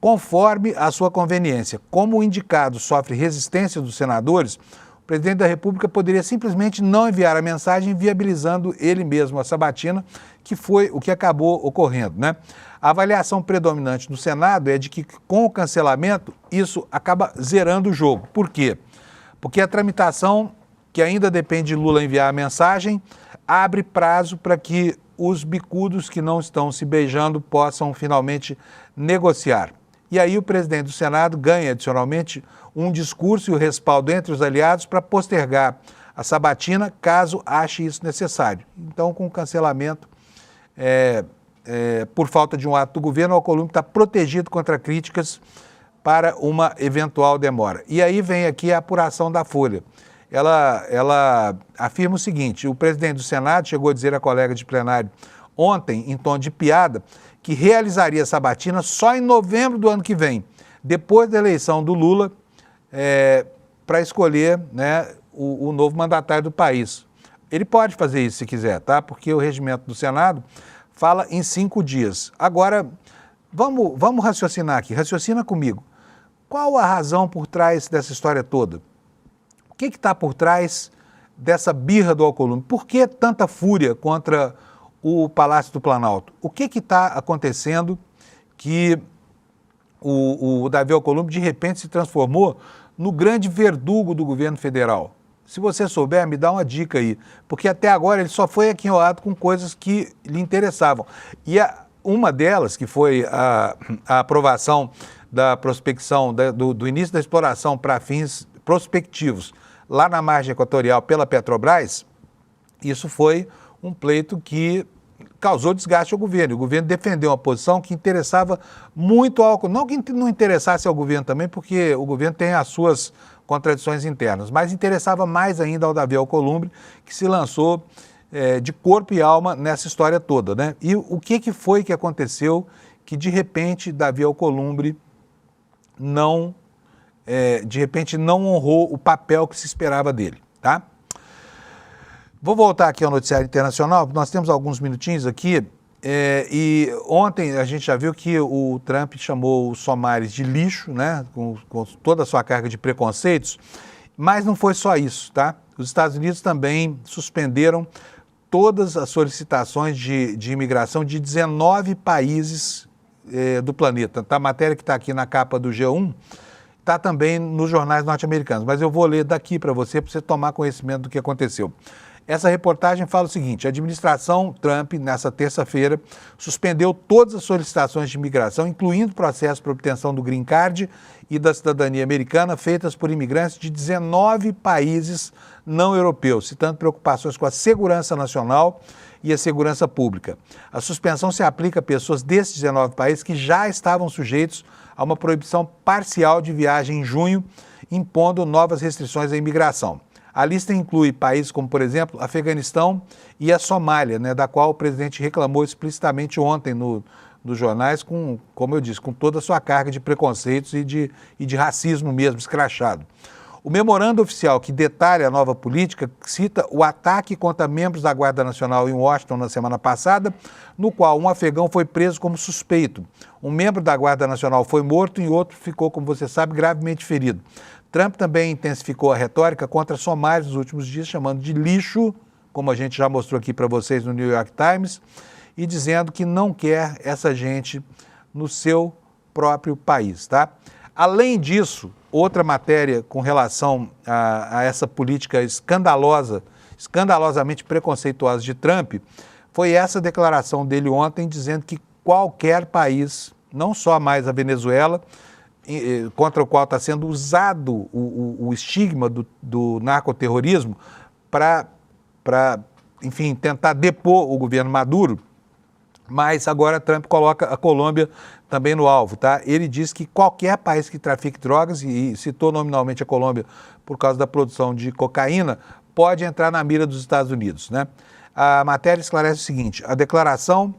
conforme a sua conveniência. Como o indicado sofre resistência dos senadores, o presidente da República poderia simplesmente não enviar a mensagem, viabilizando ele mesmo a sabatina, que foi o que acabou ocorrendo, né? A avaliação predominante no Senado é de que, com o cancelamento, isso acaba zerando o jogo. Por quê? Porque a tramitação, que ainda depende de Lula enviar a mensagem, abre prazo para que os bicudos que não estão se beijando possam finalmente negociar. E aí o presidente do Senado ganha, adicionalmente, um discurso e o respaldo entre os aliados para postergar a sabatina, caso ache isso necessário. Então, com o cancelamento, por falta de um ato do governo, o Alcolumbre está protegido contra críticas para uma eventual demora. E aí vem aqui a apuração da Folha. Ela afirma o seguinte: o presidente do Senado chegou a dizer a colega de plenário ontem, em tom de piada, que realizaria a sabatina só em novembro do ano que vem, depois da eleição do Lula, para escolher, né, o novo mandatário do país. Ele pode fazer isso se quiser, tá? Porque o regimento do Senado fala em 5 dias. Agora, vamos raciocinar aqui. Raciocina comigo. Qual a razão por trás dessa história toda? O que está por trás dessa birra do Alcolumbre? Por que tanta fúria contra o Palácio do Planalto? O que está acontecendo que o Davi Alcolumbre de repente se transformou no grande verdugo do governo federal? Se você souber, me dá uma dica aí, porque até agora ele só foi aquinhoado com coisas que lhe interessavam. E uma delas, que foi a aprovação da prospecção, do início da exploração para fins prospectivos lá na margem equatorial pela Petrobras, isso foi um pleito que causou desgaste ao governo. O governo defendeu uma posição que interessava muito ao... Não que não interessasse ao governo também, porque o governo tem as suas contradições internas, mas interessava mais ainda ao Davi Alcolumbre, que se lançou de corpo e alma nessa história toda, né? E o que foi que aconteceu que, de repente, Davi Alcolumbre não honrou o papel que se esperava dele, tá? Vou voltar aqui ao noticiário internacional, nós temos alguns minutinhos aqui, e ontem a gente já viu que o Trump chamou os somalis de lixo, né, com toda a sua carga de preconceitos, mas não foi só isso, tá? Os Estados Unidos também suspenderam todas as solicitações de imigração de 19 países do planeta. Tá? A matéria que está aqui na capa do G1 está também nos jornais norte-americanos, mas eu vou ler daqui para você tomar conhecimento do que aconteceu. Essa reportagem fala o seguinte: a administração Trump, nessa terça-feira, suspendeu todas as solicitações de imigração, incluindo processos para obtenção do Green Card e da cidadania americana, feitas por imigrantes de 19 países não europeus, citando preocupações com a segurança nacional e a segurança pública. A suspensão se aplica a pessoas desses 19 países que já estavam sujeitos a uma proibição parcial de viagem em junho, impondo novas restrições à imigração. A lista inclui países como, por exemplo, Afeganistão e a Somália, né, da qual o presidente reclamou explicitamente ontem nos jornais, como eu disse, com toda a sua carga de preconceitos e de racismo mesmo, escrachado. O memorando oficial que detalha a nova política cita o ataque contra membros da Guarda Nacional em Washington na semana passada, no qual um afegão foi preso como suspeito. Um membro da Guarda Nacional foi morto e outro ficou, como você sabe, gravemente ferido. Trump também intensificou a retórica contra somalis nos últimos dias, chamando de lixo, como a gente já mostrou aqui para vocês no New York Times, e dizendo que não quer essa gente no seu próprio país, tá? Além disso, outra matéria com relação a essa política escandalosamente preconceituosa de Trump, foi essa declaração dele ontem, dizendo que qualquer país, não só mais a Venezuela, contra o qual está sendo usado o estigma do narcoterrorismo para, enfim, tentar depor o governo Maduro, mas agora Trump coloca a Colômbia também no alvo, tá? Ele diz que qualquer país que trafique drogas, e citou nominalmente a Colômbia por causa da produção de cocaína, pode entrar na mira dos Estados Unidos, né? A matéria esclarece o seguinte: a declaração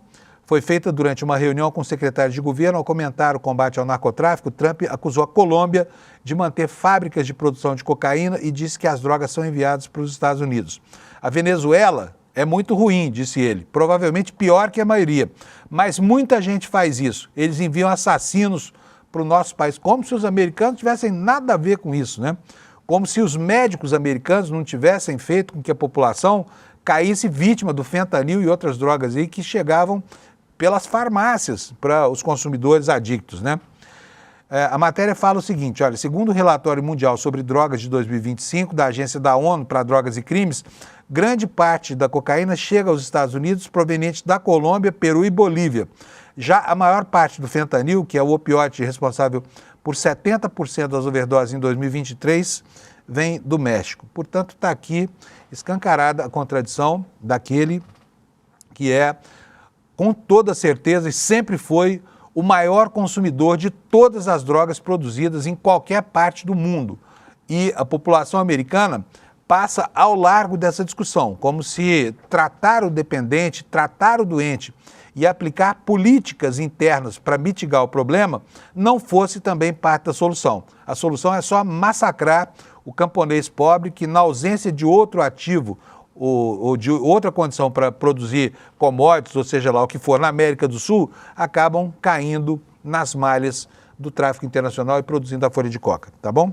foi feita durante uma reunião com o secretário de governo. Ao comentar o combate ao narcotráfico, Trump acusou a Colômbia de manter fábricas de produção de cocaína e disse que as drogas são enviadas para os Estados Unidos. A Venezuela é muito ruim, disse ele, provavelmente pior que a maioria, mas muita gente faz isso. Eles enviam assassinos para o nosso país, como se os americanos tivessem nada a ver com isso, né? Como se os médicos americanos não tivessem feito com que a população caísse vítima do fentanil e outras drogas aí que chegavam pelas farmácias para os consumidores adictos, né? A matéria fala o seguinte: olha, segundo o relatório mundial sobre drogas de 2025 da Agência da ONU para Drogas e Crimes, grande parte da cocaína chega aos Estados Unidos proveniente da Colômbia, Peru e Bolívia. Já a maior parte do fentanil, que é o opioide responsável por 70% das overdoses em 2023, vem do México. Portanto, está aqui escancarada a contradição daquele que é, com toda certeza, e sempre foi o maior consumidor de todas as drogas produzidas em qualquer parte do mundo. E a população americana passa ao largo dessa discussão, como se tratar o dependente, tratar o doente e aplicar políticas internas para mitigar o problema não fosse também parte da solução. A solução é só massacrar o camponês pobre que, na ausência de outro ativo ou de outra condição para produzir commodities, ou seja lá o que for, na América do Sul, acabam caindo nas malhas do tráfico internacional e produzindo a folha de coca, tá bom?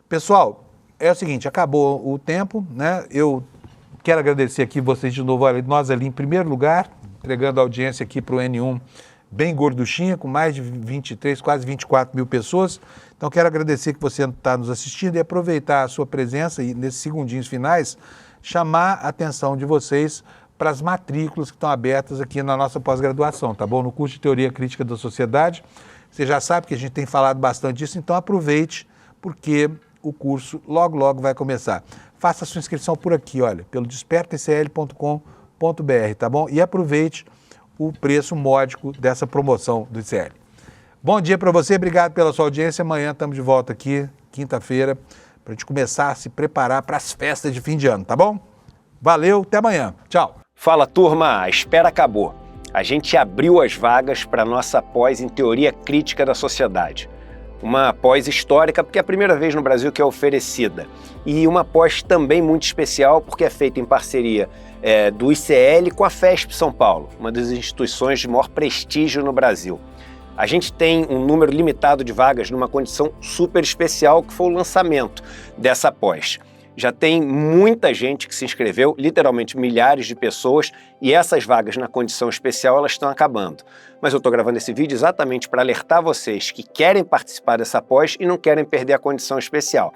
Pessoal, é o seguinte, acabou o tempo, né? Eu quero agradecer aqui vocês de novo, olha, nós ali em primeiro lugar, entregando a audiência aqui para o N1 bem gorduchinha, com mais de 23, quase 24 mil pessoas. Então quero agradecer que você está nos assistindo e aproveitar a sua presença e nesses segundinhos finais, chamar a atenção de vocês para as matrículas que estão abertas aqui na nossa pós-graduação, tá bom? No curso de Teoria Crítica da Sociedade. Você já sabe que a gente tem falado bastante disso, então aproveite, porque o curso logo vai começar. Faça a sua inscrição por aqui, olha, pelo despertaicl.com.br, tá bom? E aproveite o preço módico dessa promoção do ICL. Bom dia para você, obrigado pela sua audiência. Amanhã estamos de volta aqui, quinta-feira, para a gente começar a se preparar para as festas de fim de ano, tá bom? Valeu, até amanhã. Tchau. Fala, turma, a espera acabou. A gente abriu as vagas para a nossa pós em Teoria Crítica da Sociedade. Uma pós histórica, porque é a primeira vez no Brasil que é oferecida. E uma pós também muito especial, porque é feita em parceria do ICL com a FESP São Paulo, uma das instituições de maior prestígio no Brasil. A gente tem um número limitado de vagas numa condição super especial, que foi o lançamento dessa pós. Já tem muita gente que se inscreveu, literalmente milhares de pessoas, e essas vagas na condição especial elas estão acabando. Mas eu estou gravando esse vídeo exatamente para alertar vocês que querem participar dessa pós e não querem perder a condição especial.